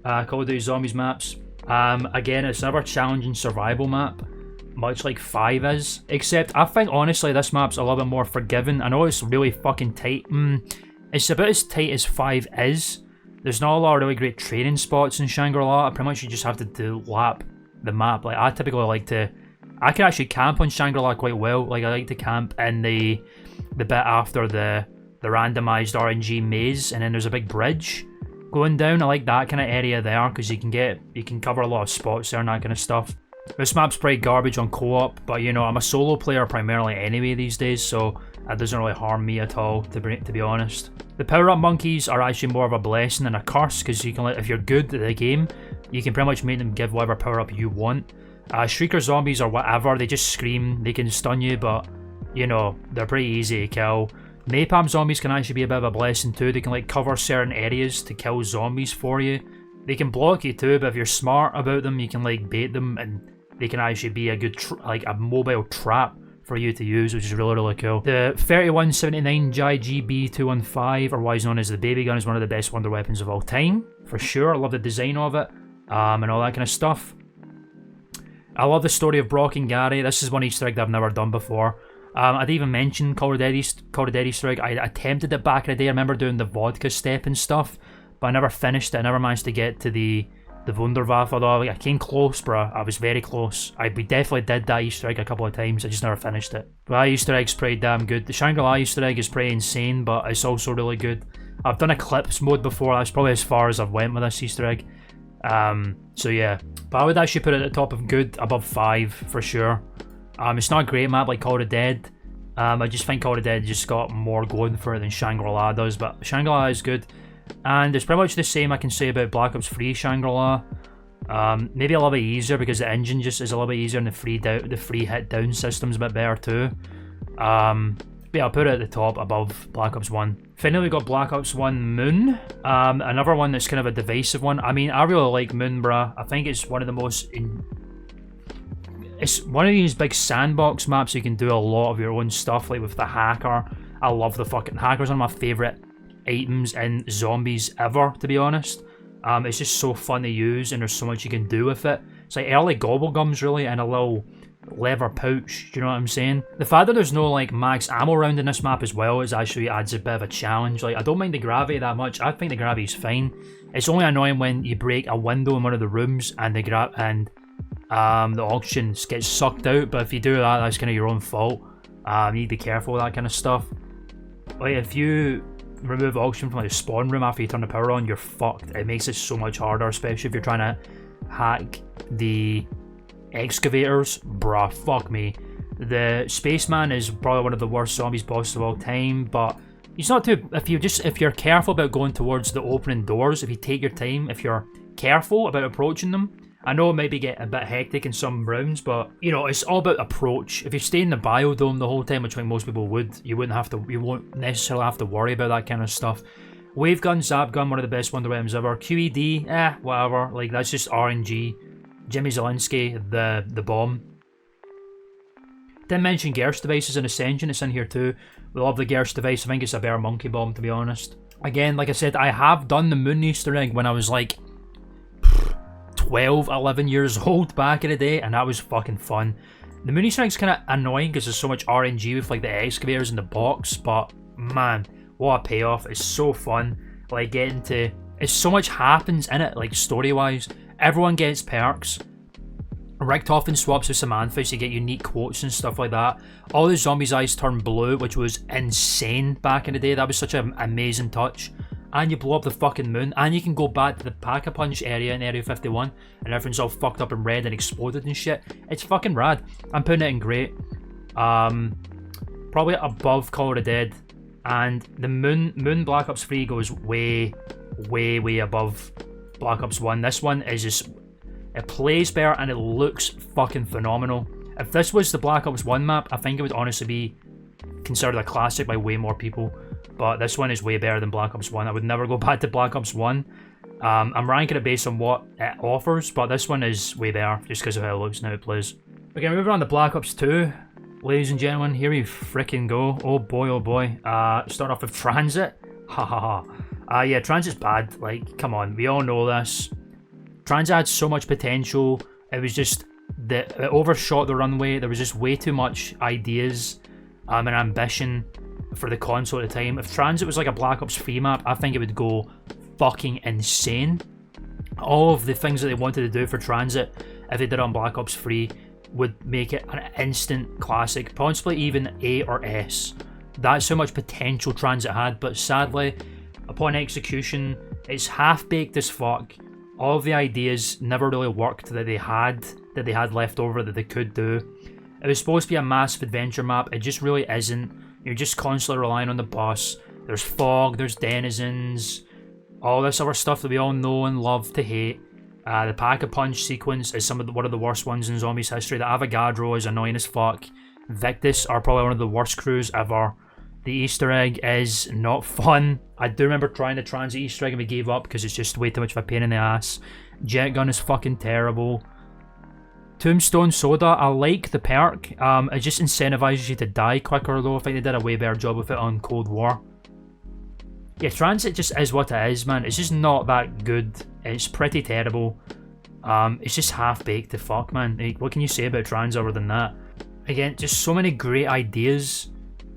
Call of Duty Zombies maps. Again, it's another challenging survival map, much like 5 is. Except, I think, honestly, this map's a little bit more forgiving. I know it's really fucking tight. It's about as tight as 5 is. There's not a lot of really great training spots in Shangri-La. Pretty much you just have to lap the map. Like, I typically like to... I can actually camp on Shangri-La quite well. Like, I like to camp in the bit after the randomized RNG maze, and then there's a big bridge going down. I like that kind of area there because you can cover a lot of spots there and that kind of stuff. This map's pretty garbage on co-op, but you know, I'm a solo player primarily anyway these days, so that doesn't really harm me at all, to be honest. The power-up monkeys are actually more of a blessing than a curse, because you can, if you're good at the game, you can pretty much make them give whatever power-up you want. Shrieker zombies or whatever, they just scream, they can stun you, but you know, they're pretty easy to kill. Napalm zombies can actually be a bit of a blessing too. They can like cover certain areas to kill zombies for you. They can block you too, but if you're smart about them, you can like bait them, and they can actually be a good like a mobile trap for you to use, which is really, really cool. The 3179 JIGB215, or otherwise known as the baby gun, is one of the best wonder weapons of all time, for sure. I love the design of it, and all that kind of stuff. I love the story of Brock and Gary. This is one Easter egg that I've never done before. I didn't even mention Call of Duty Easter egg. I attempted it back in the day. I remember doing the vodka step and stuff, but I never finished it. I never managed to get to the Wunderwaffe, although I came close, bruh. I was very close. We definitely did that Easter egg a couple of times. I just never finished it. But that Easter egg's pretty damn good. The Shangri-La Easter egg is pretty insane, but it's also really good. I've done Eclipse mode before. That's probably as far as I've went with this Easter egg. So yeah. But I would actually put it at the top of good, above 5 for sure. It's not a great map like Call of Dead. I just think Call of Dead just got more going for it than Shangri-La does, but Shangri-La is good. And it's pretty much the same I can say about Black Ops 3 Shangri-La. Maybe a little bit easier because the engine just is a little bit easier, and the free hit down system's a bit better too. But yeah, I'll put it at the top above Black Ops 1. Finally, we got Black Ops 1 Moon. Another one that's kind of a divisive one. I mean, I really like Moon, bruh. I think it's one of the most it's one of these big sandbox maps you can do a lot of your own stuff, like with the hacker. I love the fucking hackers, one of my favourite items in zombies ever, to be honest. It's just so fun to use, and there's so much you can do with it. It's like early Gobblegums, really, in a little leather pouch, do you know what I'm saying? The fact that there's no like max ammo round in this map as well is actually adds a bit of a challenge. Like, I don't mind the gravity that much. I think the gravity's fine. It's only annoying when you break a window in one of the rooms and the oxygen gets sucked out, but if you do that, that's kind of your own fault. You need to be careful with that kind of stuff. Like, if you remove oxygen from like the spawn room after you turn the power on, you're fucked. It makes it so much harder, especially if you're trying to hack the excavators. Bruh, fuck me. The spaceman is probably one of the worst zombies bosses of all time, but he's not too. If you're careful about going towards the opening doors, if you take your time, if you're careful about approaching them. I know it maybe get a bit hectic in some rounds, but you know, it's all about approach. If you stay in the biodome the whole time, which I think most people would, you won't necessarily have to worry about that kind of stuff. Wave gun, zap gun, one of the best wonder weapons ever. QED, whatever. Like, that's just RNG. Jimmy Zielinski, the bomb. Didn't mention Gerst devices in Ascension, it's in here too. We love the Gerst device. I think it's a better monkey bomb, to be honest. Again, like I said, I have done the moon Easter egg when I was like 12, 11 years old back in the day, and that was fucking fun. The moon Easter egg's kind of annoying because there's so much RNG with like the excavators in the box, but man, what a payoff. It's so fun. Like, getting to... It's so much happens in it, like story-wise. Everyone gets perks. Richtofen swaps with Samantha, so you get unique quotes and stuff like that. All the zombies' eyes turn blue, which was insane back in the day. That was such an amazing touch. And you blow up the fucking moon, and you can go back to the Pack-a-Punch area in Area 51, and everything's all fucked up and red and exploded and shit. It's fucking rad. I'm putting it in great. Probably above Call of the Dead, and the Moon Black Ops 3 goes way above Black Ops 1. This one is just... It plays better, and it looks fucking phenomenal. If this was the Black Ops 1 map, I think it would honestly be considered a classic by way more people. But this one is way better than Black Ops 1. I would never go back to Black Ops 1. I'm ranking it based on what it offers, but this one is way better just because of how it looks and how it plays. Okay, moving on to Black Ops 2. Ladies and gentlemen, here we freaking go. Oh boy, oh boy. Start off with Transit. Ha ha ha. Yeah, Transit's bad. Like, come on, we all know this. Transit had so much potential. It was just... it overshot the runway. There was just way too much ideas and ambition for the console at the time. If Transit was like a Black Ops 3 map, I think it would go fucking insane. All of the things that they wanted to do for Transit, if they did it on Black Ops 3, would make it an instant classic, possibly even A or S. That's how much potential Transit had, but sadly, upon execution, it's half-baked as fuck. All of the ideas never really worked that they had left over that they could do. It was supposed to be a massive adventure map, it just really isn't. You're just constantly relying on the bus. There's fog, there's denizens, all this other stuff that we all know and love to hate. The Pack-a-Punch sequence is one of the worst ones in Zombies history. The Avogadro is annoying as fuck. Victus are probably one of the worst crews ever. The Easter egg is not fun. I do remember trying the Transit Easter egg and we gave up because it's just way too much of a pain in the ass. Jet Gun is fucking terrible. Tombstone Soda, I like the perk. It just incentivizes you to die quicker though. I think they did a way better job with it on Cold War. Yeah, Transit just is what it is, man. It's just not that good. It's pretty terrible. It's just half-baked to fuck, man. Like, what can you say about Transit other than that? Again, just so many great ideas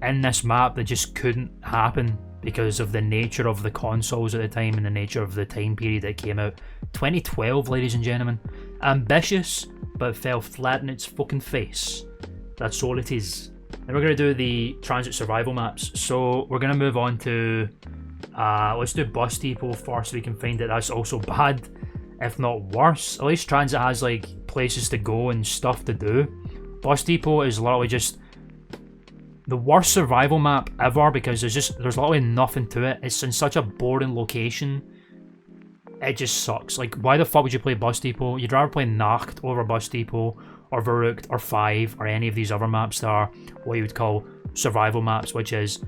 in this map that just couldn't happen because of the nature of the consoles at the time and the nature of the time period that came out. 2012, ladies and gentlemen. Ambitious, but fell flat in its fucking face. That's all it is. Then we're going to do the Transit survival maps. So we're going to move on to... let's do Bus Depot first so we can find that that's also bad, if not worse. At least Transit has like places to go and stuff to do. Bus Depot is literally just the worst survival map ever because there's literally nothing to it. It's in such a boring location. It just sucks. Like, why the fuck would you play Bus Depot? You'd rather play Nacht over Bus Depot or Verrückt or 5 or any of these other maps that are what you would call survival maps, which is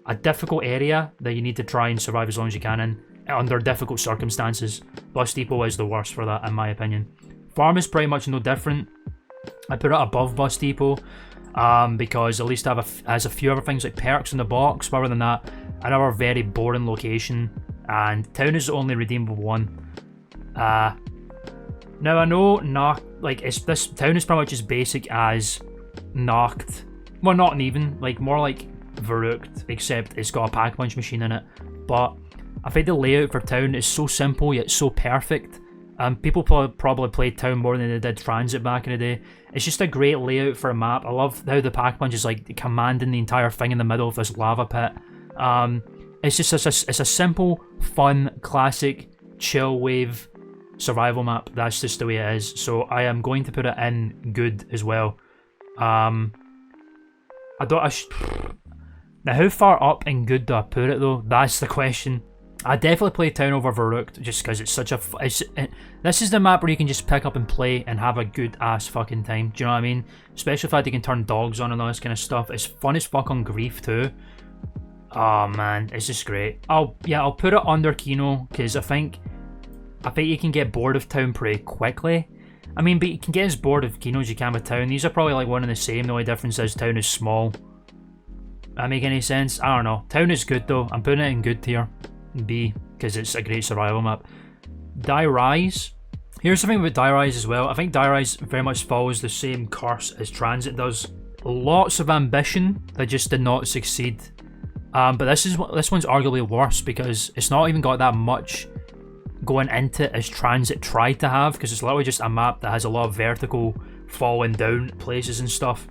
a difficult area that you need to try and survive as long as you can in under difficult circumstances. Bus Depot is the worst for that, in my opinion. Farm is pretty much no different. I put it above Bus Depot because at least it has a few other things like perks in the box. But other than that, another very boring location, and town is the only redeemable one. Now I know this town is pretty much as basic as Nacht. Well, not even, like more like Verrückt, except it's got a pack-punch machine in it. But I think the layout for town is so simple yet so perfect. People probably played town more than they did Transit back in the day. It's just a great layout for a map. I love how the pack-punch is like commanding the entire thing in the middle of this lava pit. It's just it's a simple, fun, classic, chill wave survival map. That's just the way it is. So I am going to put it in good as well. Now how far up in good do I put it though? That's the question. I definitely play town over Verrückt just because it's such a. This is the map where you can just pick up and play and have a good ass fucking time. Do you know what I mean? Especially if you can turn dogs on and all this kind of stuff. It's fun as fuck on Grief too. Oh man, it's just great. I'll put it under Kino because I think you can get bored of town pretty quickly. I mean, but you can get as bored of Kino as you can with town. These are probably like one and the same. The only difference is town is small. That make any sense? I don't know. Town is good though. I'm putting it in good tier. B, because it's a great survival map. Die Rise. Here's something about Die Rise as well. I think Die Rise very much follows the same curse as Transit does. Lots of ambition that just did not succeed. But this one's arguably worse because it's not even got that much going into it as Transit tried to have, because it's literally just a map that has a lot of vertical falling down places and stuff.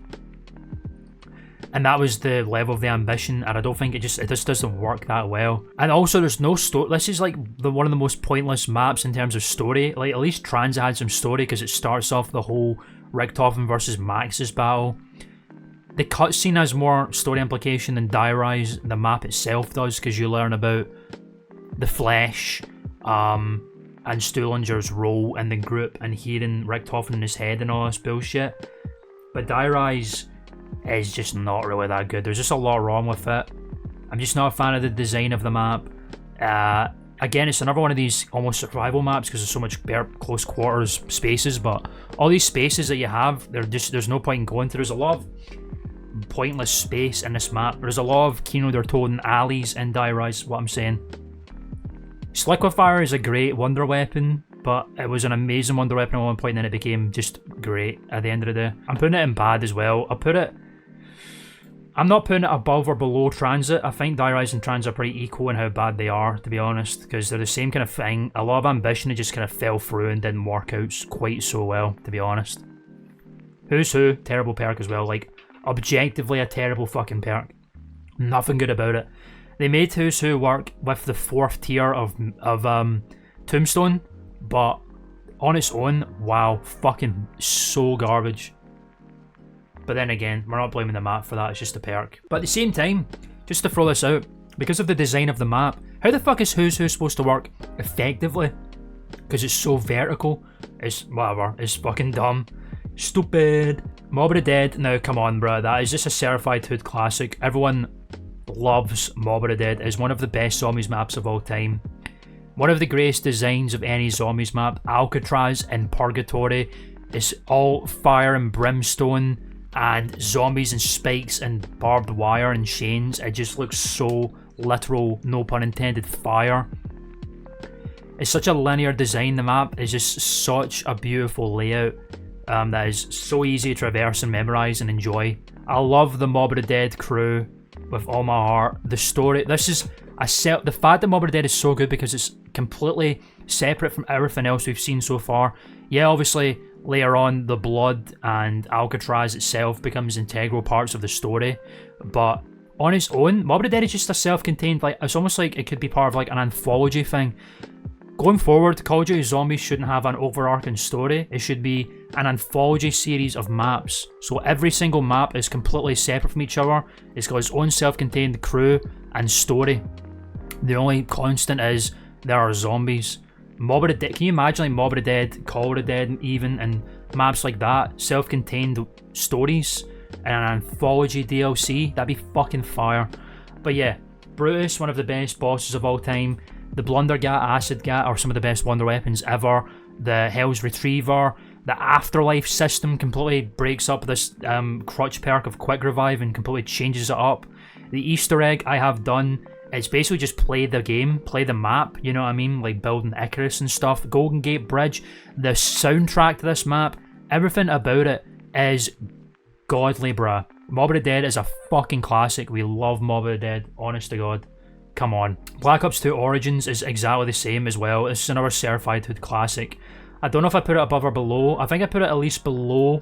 And that was the level of the ambition, and I don't think it just doesn't work that well. And also there's no story. This is like one of the most pointless maps in terms of story. Like at least Transit had some story because it starts off the whole Richthofen versus Maxis battle. The cutscene has more story implication than Die Rise, the map itself does, because you learn about the Flesh, and Stullinger's role in the group and hearing Richthofen in his head and all this bullshit. But Die Rise is just not really that good. There's just a lot wrong with it. I'm just not a fan of the design of the map. Again, it's another one of these almost survival maps because there's so much bare close quarters spaces, but all these spaces that you have, there's no point in going to. There's a lot of pointless space in this map. There's a lot of Kino der Toten alleys in Die Rise, what I'm saying. Sliquifier is a great wonder weapon, but it was an amazing wonder weapon at one point and then it became just great at the end of the day. I'm putting it in bad as well. I'm not putting it above or below Transit. I think Die Rise and Transit are pretty equal in how bad they are, to be honest, because they're the same kind of thing. A lot of ambition, it just kind of fell through and didn't work out quite so well, to be honest. Who's Who, terrible perk as well. Like, objectively a terrible fucking perk. Nothing good about it. They made Who's Who work with the 4th tier of Tombstone, but on its own, wow, fucking so garbage. But then again, we're not blaming the map for that, it's just a perk. But at the same time, just to throw this out, because of the design of the map, how the fuck is Who's Who supposed to work effectively? Because it's so vertical. It's whatever, it's fucking dumb. Stupid. Mob of the Dead, now come on bruh, that is just a certified hood classic. Everyone loves Mob of the Dead. It's one of the best zombies maps of all time. One of the greatest designs of any zombies map. Alcatraz and Purgatory. It's all fire and brimstone and zombies and spikes and barbed wire and chains. It just looks so literal, no pun intended, fire. It's such a linear design. The map is just such a beautiful layout that is so easy to traverse and memorize and enjoy. I love the Mob of the Dead crew with all my heart. The story, the fact that Mob of the Dead is so good because it's completely separate from everything else we've seen so far. Yeah, obviously later on the Blood and Alcatraz itself becomes integral parts of the story, but on its own, Mob of the Dead is just a self-contained, like, it's almost like it could be part of like an anthology thing. Going forward, Call of Duty Zombies shouldn't have an overarching story. It should be an anthology series of maps. So every single map is completely separate from each other. It's got its own self-contained crew and story. The only constant is there are zombies. Mob of the Dead, can you imagine like Mob of the Dead, Call of the Dead even, and maps like that? Self-contained stories and an anthology DLC? That'd be fucking fire. But yeah, Brutus, one of the best bosses of all time. The Blundergat, Acid Gat are some of the best wonder weapons ever. The Hell's Retriever, The afterlife system completely breaks up this crutch perk of quick revive and completely changes it up. The Easter egg I have done, it's basically just play the game, play the map, you know what I mean? Like building Icarus and stuff. Golden Gate Bridge, the soundtrack to this map, everything about it is godly, bruh. Mob of the Dead is a fucking classic. We love Mob of the Dead, honest to God. Come on. Black Ops 2 Origins is exactly the same as well. This is another certified hood classic. I don't know if I put it above or below. I think I put it at least below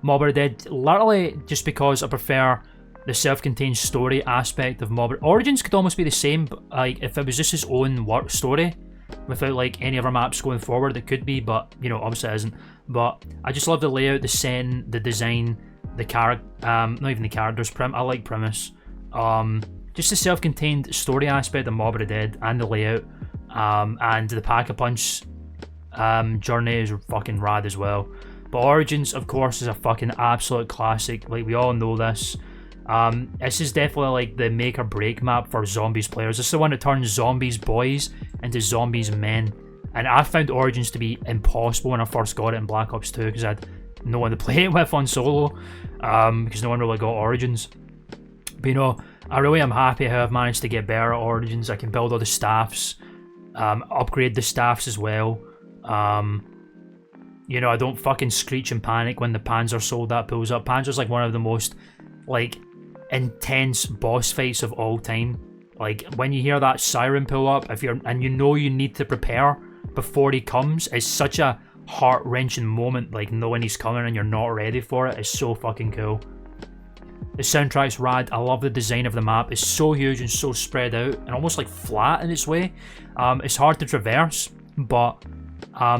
Mob of the Dead, literally just because I prefer the self-contained story aspect of Mob. Origins could almost be the same, but like if it was just its own work story, without like any other maps going forward, it could be, but you know, obviously it isn't. But I just love the layout, the setting, the design, the character, not even the characters, I like premise. Just the self-contained story aspect of Mob of the Dead and the layout, and the Pack-a-Punch journey is fucking rad as well. But Origins, of course, is a fucking absolute classic. Like, we all know this. This is definitely like the make or break map for zombies players. This is the one that turns zombies boys into zombies men. And I found Origins to be impossible when I first got it in Black Ops 2 because I had no one to play it with on solo, because no one really got Origins. But you know, I really am happy how I've managed to get better at Origins. I can build all the staffs, upgrade the staffs as well. You know, I don't fucking screech and panic when the Panzer Soldat pulls up. Panzer's like one of the most like intense boss fights of all time. Like when you hear that siren pull up, and you know you need to prepare before he comes, it's such a heart-wrenching moment, like knowing he's coming and you're not ready for it. It's so fucking cool. The soundtrack's rad. I love the design of the map. It's so huge and so spread out and almost like flat in its way. It's hard to traverse, but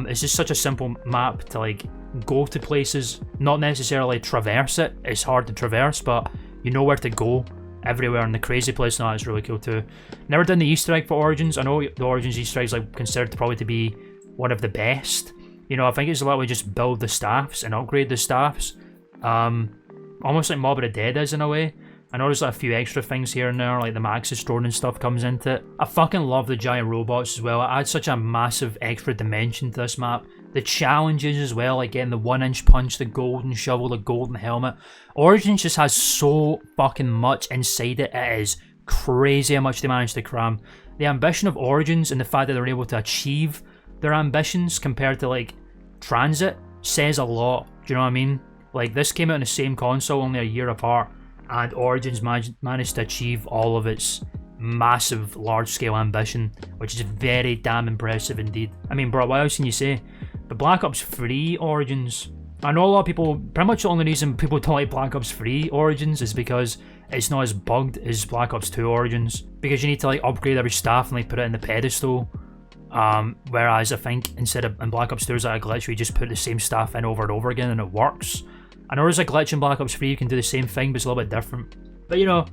it's just such a simple map to like go to places, not necessarily traverse it. It's hard to traverse, but you know where to go everywhere, and the crazy place now is really cool too. Never done the Easter egg for Origins. I know the Origins Easter egg is like considered probably to be one of the best. You know, I think it's a lot we just build the staffs and upgrade the staffs. Almost like Mob of the Dead is in a way. I know there's like a few extra things here and there, like the Maxis Storm and stuff comes into it. I fucking love the giant robots as well. It adds such a massive extra dimension to this map. The challenges as well, like getting the 1-inch punch, the golden shovel, the golden helmet. Origins just has so fucking much inside it. It is crazy how much they managed to cram. The ambition of Origins and the fact that they're able to achieve their ambitions compared to like Transit says a lot. Do you know what I mean? Like this came out on the same console, only a year apart, and Origins managed to achieve all of its massive large-scale ambition, which is very damn impressive indeed. I mean, bro, what else can you say? But Black Ops 3 Origins, I know a lot of people, pretty much the only reason people don't like Black Ops 3 Origins is because it's not as bugged as Black Ops 2 Origins, because you need to like upgrade every staff and like put it in the pedestal. Whereas I think instead of in Black Ops 2 there's like a glitch where you just put the same staff in over and over again and it works. I know there's a glitch in Black Ops 3 you can do the same thing but it's a little bit different. But you know,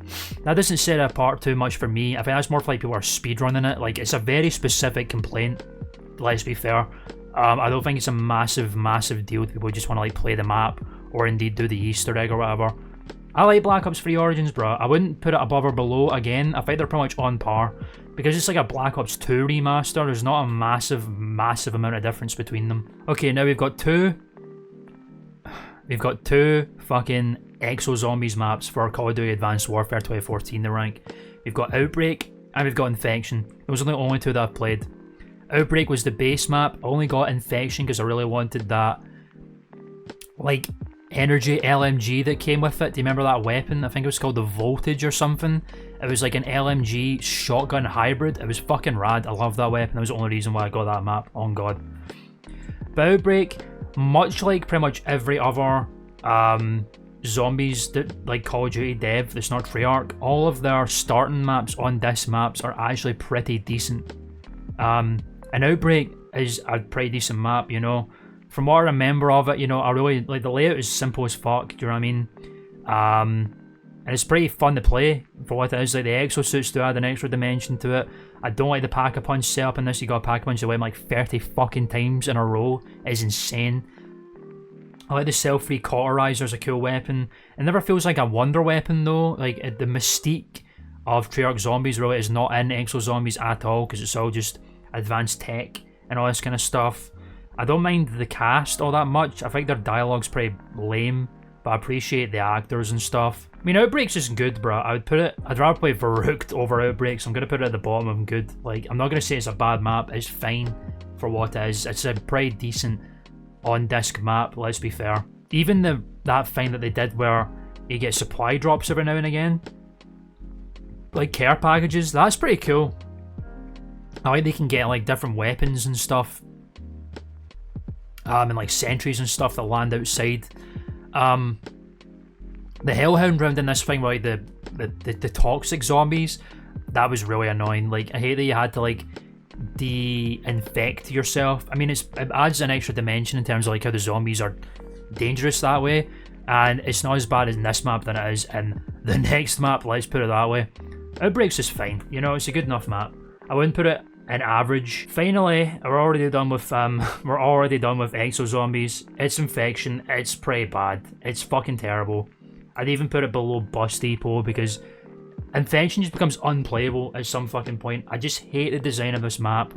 that doesn't set it apart too much for me. I think that's more for like people who are speedrunning it. Like it's a very specific complaint, let's be fair. I don't think it's a massive deal to people who just want to like play the map or indeed do the Easter egg or whatever. I like Black Ops 3 Origins, bro. I wouldn't put it above or below again. I think they're pretty much on par. Because it's like a Black Ops 2 remaster, there's not a massive amount of difference between them. Okay, now we've got two fucking Exo Zombies maps for Call of Duty Advanced Warfare 2014, the rank. We've got Outbreak and we've got Infection. Those are the only two that I've played. Outbreak was the base map. I only got Infection because I really wanted that like energy LMG that came with it. Do you remember that weapon? I think it was called the Voltage or something. It was like an LMG shotgun hybrid. It was fucking rad. I love that weapon. That was the only reason why I got that map. On God. But Outbreak, much like pretty much every other zombies that like Call of Duty dev that's not Treyarch, all of their starting maps on this maps are actually pretty decent. And Outbreak is a pretty decent map, you know. From what I remember of it, you know, I really like the layout is simple as fuck, do you know what I mean? And it's pretty fun to play for what it is. Like the exosuits do add an extra dimension to it. I don't like the Pack-a-Punch setup in this. You got a Pack-a-Punch that went like 30 fucking times in a row. It is insane. I like the self-free cauterizer as a cool weapon. It never feels like a wonder weapon though. Like the mystique of Treyarch Zombies really is not in Exo Zombies at all because it's all just advanced tech and all this kind of stuff. I don't mind the cast all that much. I think their dialogue's pretty lame, but I appreciate the actors and stuff. I mean, Outbreaks is good, bro. I'd rather play Verrückt over Outbreaks. I'm gonna put it at the bottom of good. Like, I'm not gonna say it's a bad map. It's fine for what it is. It's a pretty decent on-disc map, let's be fair. Even that thing that they did where you get supply drops every now and again, like care packages, that's pretty cool. I like they can get like different weapons and stuff, and like sentries and stuff that land outside. The Hellhound round in this thing, like the toxic zombies, that was really annoying. Like, I hate that you had to like de-infect yourself. I mean, it adds an extra dimension in terms of like how the zombies are dangerous that way, and it's not as bad in this map than it is in the next map, let's put it that way. Outbreaks is fine, you know, it's a good enough map. I wouldn't put it in average. Finally, we're already done with Exo Zombies. It's Infection, it's pretty bad. It's fucking terrible. I'd even put it below Bus Depot because Infection just becomes unplayable at some fucking point. I just hate the design of this map.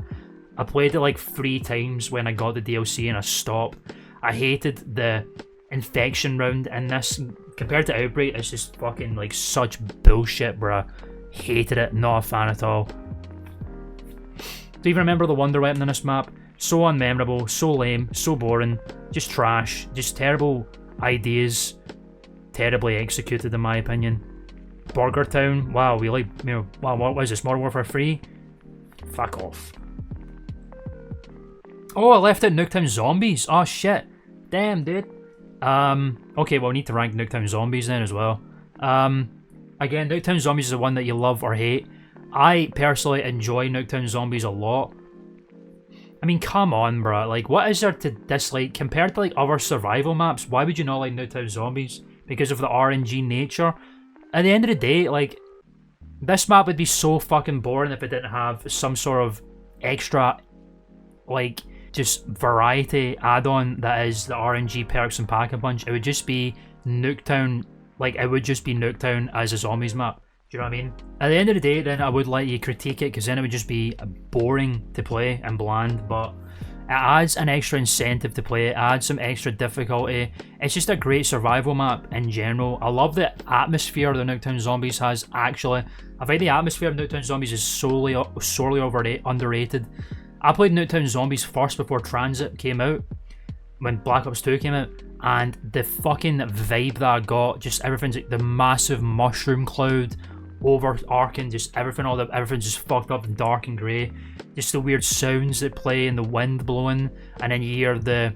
I played it like 3 times when I got the DLC and I stopped. I hated the Infection round in this. Compared to Outbreak, it's just fucking like such bullshit, bruh. Hated it, not a fan at all. Do you even remember the Wonder Weapon in this map? So unmemorable, so lame, so boring, just trash, just terrible ideas, terribly executed in my opinion. Burger Town, wow, we like, you know, wow, what was this, Modern Warfare 3? Fuck off. Oh, I left out Nuketown Zombies, oh shit, damn dude. Okay, well, we need to rank Nuketown Zombies then as well. Again, Nuketown Zombies is the one that you love or hate. I personally enjoy Nuketown Zombies a lot. I mean, come on, bruh. Like, what is there to dislike compared to like other survival maps? Why would you not like Nuketown Zombies? Because of the RNG nature. At the end of the day, like, this map would be so fucking boring if it didn't have some sort of extra, like, just variety add-on that is the RNG perks and Pack-a-Punch. It would just be Nuketown, like, it would just be Nuketown as a zombies map. Do you know what I mean? At the end of the day, then I would let you critique it, because then it would just be boring to play and bland, but it adds an extra incentive to play, it adds some extra difficulty. It's just a great survival map in general. I love the atmosphere that Nuketown Zombies has, actually. I think the atmosphere of Nuketown Zombies is sorely underrated. I played Nuketown Zombies first before Transit came out, when Black Ops 2 came out, and the fucking vibe that I got, just everything's like the massive mushroom cloud overarching, just everything's just fucked up and dark and grey. Just the weird sounds that play and the wind blowing, and then you hear the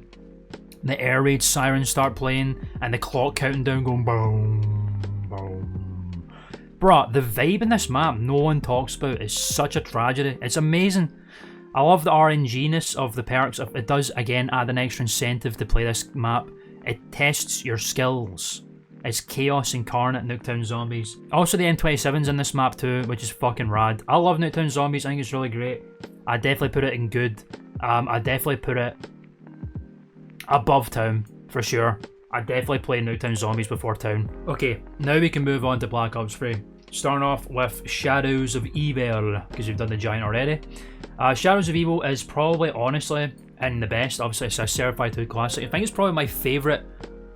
air raid sirens start playing and the clock counting down going boom, boom. Bruh, the vibe in this map no one talks about is such a tragedy. It's amazing. I love the RNG-ness of the perks. It does, again, add an extra incentive to play this map. It tests your skills. It's chaos incarnate, Nuketown Zombies. Also, the M27's in this map too, which is fucking rad. I love Nuketown Zombies, I think it's really great. I definitely put it in good. I definitely put it above Town, for sure. I definitely play Nuketown Zombies before Town. Okay, now we can move on to Black Ops 3. Starting off with Shadows of Evil, because we've done the Giant already. Shadows of Evil is probably, honestly, and the best. Obviously, it's a Certified 2 Classic. I think it's probably my favourite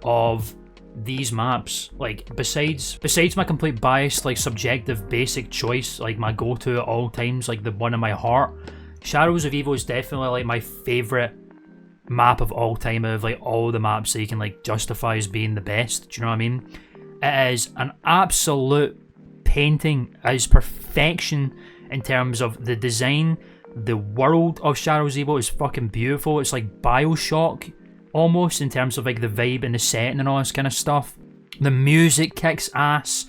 of these maps. Like, besides my complete bias, like, subjective, basic choice, like, my go-to at all times, like, the one in my heart, Shadows of Evil is definitely, like, my favourite map of all time out of, like, all the maps that you can, like, justify as being the best. Do you know what I mean? It is an absolute painting, as perfection in terms of the design. The world of Shadows of Evil is fucking beautiful. It's like Bioshock almost in terms of like the vibe and the setting and all this kind of stuff. The music kicks ass.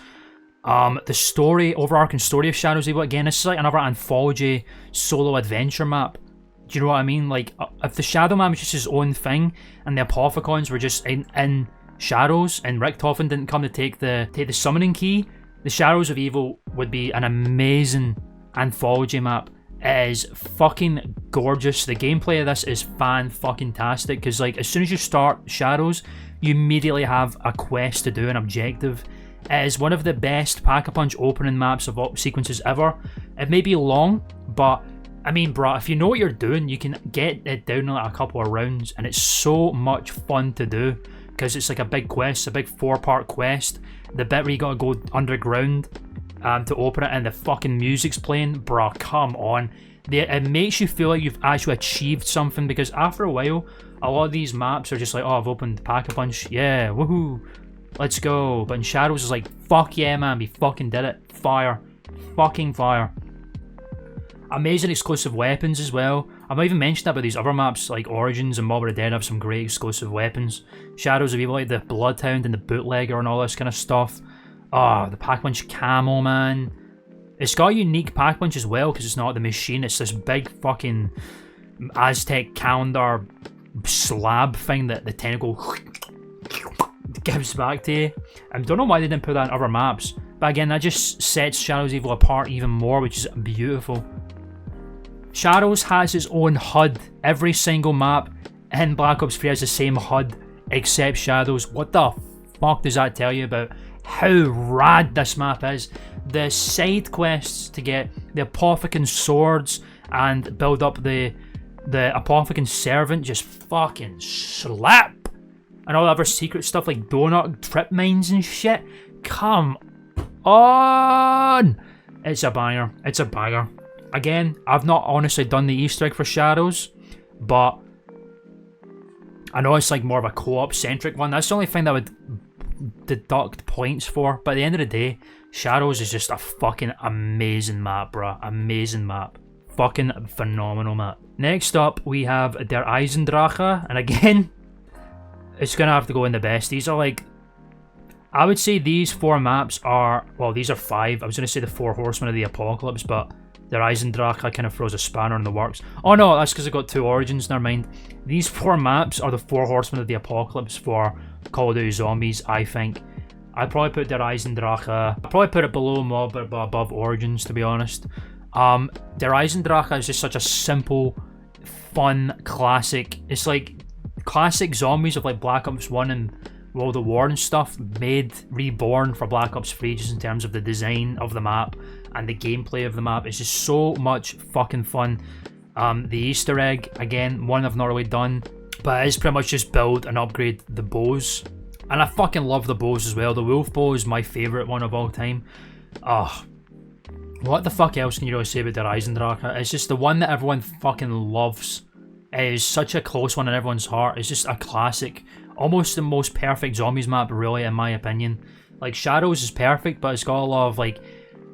The story, overarching story of Shadows of Evil, again, this is like another anthology solo adventure map. Do you know what I mean? Like, if the Shadow Man was just his own thing and the Apothicons were just in Shadows and Richtofen didn't come to take the summoning key, the Shadows of Evil would be an amazing anthology map. It is fucking gorgeous. The gameplay of this is fan-fucking-tastic, because like as soon as you start Shadows, you immediately have a quest to do, an objective. It is one of the best Pack-a-Punch opening maps of all sequences ever. It may be long, but I mean, bruh, if you know what you're doing, you can get it down in like a couple of rounds, and it's so much fun to do, because it's like a big quest, a big 4-part quest. The bit where you gotta go underground to open it, and the fucking music's playing, bruh, come on. It makes you feel like you've actually achieved something, because after a while, a lot of these maps are just like, oh, I've opened Pack-a-Punch, yeah, woohoo, let's go. But in Shadows, it's like, fuck yeah, man, we fucking did it. Fire. Fucking fire. Amazing exclusive weapons as well. I've not even mentioned about these other maps, like Origins and Mob of the Dead have some great exclusive weapons. Shadows of Evil, like the Bloodhound and the Bootlegger and all this kind of stuff. Oh, the Pack-a-Punch camo, man. It's got a unique Pack-a-Punch as well, because it's not the machine, it's this big fucking Aztec calendar slab thing that the tentacle gives back to you. I don't know why they didn't put that in other maps, but again, that just sets Shadows of Evil apart even more, which is beautiful. Shadows has its own HUD. Every single map in Black Ops 3 has the same HUD, except Shadows. What the fuck does that tell you about how rad this map is? The side quests to get the Apothicon swords and build up the Apothicon servant just fucking slap. And all the other secret stuff like donut trip mines and shit. Come on! It's a banger. It's a banger. Again, I've not honestly done the Easter egg for Shadows, but I know it's like more of a co-op centric one. That's the only thing that I would deduct points for. But at the end of the day, Shadows is just a fucking amazing map, bruh. Amazing map. Fucking phenomenal map. Next up, we have Der Eisendrache, and again, it's gonna have to go in the best. These are like, I would say these 4 maps are, well, these are 5. I was gonna say the 4 Horsemen of the Apocalypse, but Der Eisendrache kind of throws a spanner in the works. Oh no, that's because I got 2 Origins, never mind. These 4 maps are the 4 Horsemen of the Apocalypse for Call of Duty Zombies, I think. I'd probably put Der Eisendrache, I'd probably put it below Mob, but above Origins, to be honest. Der Eisendrache is just such a simple, fun, classic. It's like classic zombies of like Black Ops 1 and World at War and stuff, made, reborn for Black Ops 3, just in terms of the design of the map and the gameplay of the map. It's just so much fucking fun. The Easter egg, again, one I've not really done, but it is pretty much just build and upgrade the bows. And I fucking love the bows as well. The wolf bow is my favourite one of all time. Oh, what the fuck else can you really say about Der Eisendrache? It's just the one that everyone fucking loves. It is such a close one in everyone's heart. It's just a classic. Almost the most perfect zombies map, really, in my opinion. Like, Shadows is perfect, but it's got a lot of, like,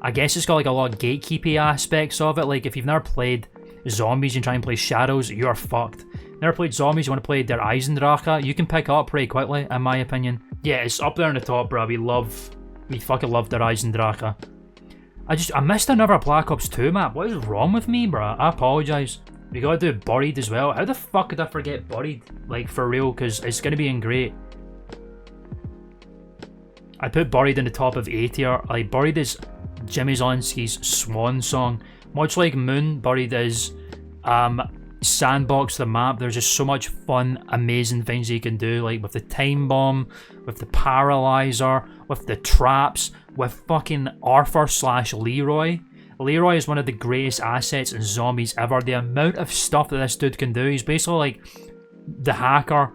I guess it's got, like, a lot of gatekeepy aspects of it. Like, if you've never played zombies and try and play Shadows, you're fucked. Never played zombies, you want to play Der Eisendrache, you can pick up pretty quickly, in my opinion. Yeah, it's up there on the top, bro. We fucking love Der Eisendrache. I missed another Black Ops 2 map. What is wrong with me, bro? I apologise. We gotta do Buried as well. How the fuck did I forget Buried? Like, for real, because it's gonna be in great. I put Buried in the top of A tier. Like, Buried is Jimmy Zielinski's swan song. Much like Moon, Buried is sandbox the map. There's just so much fun, amazing things you can do, like with the time bomb, with the paralyzer, with the traps, with fucking Arthur / Leroy. Leroy is one of the greatest assets in zombies ever. The amount of stuff that this dude can do, he's basically like the hacker.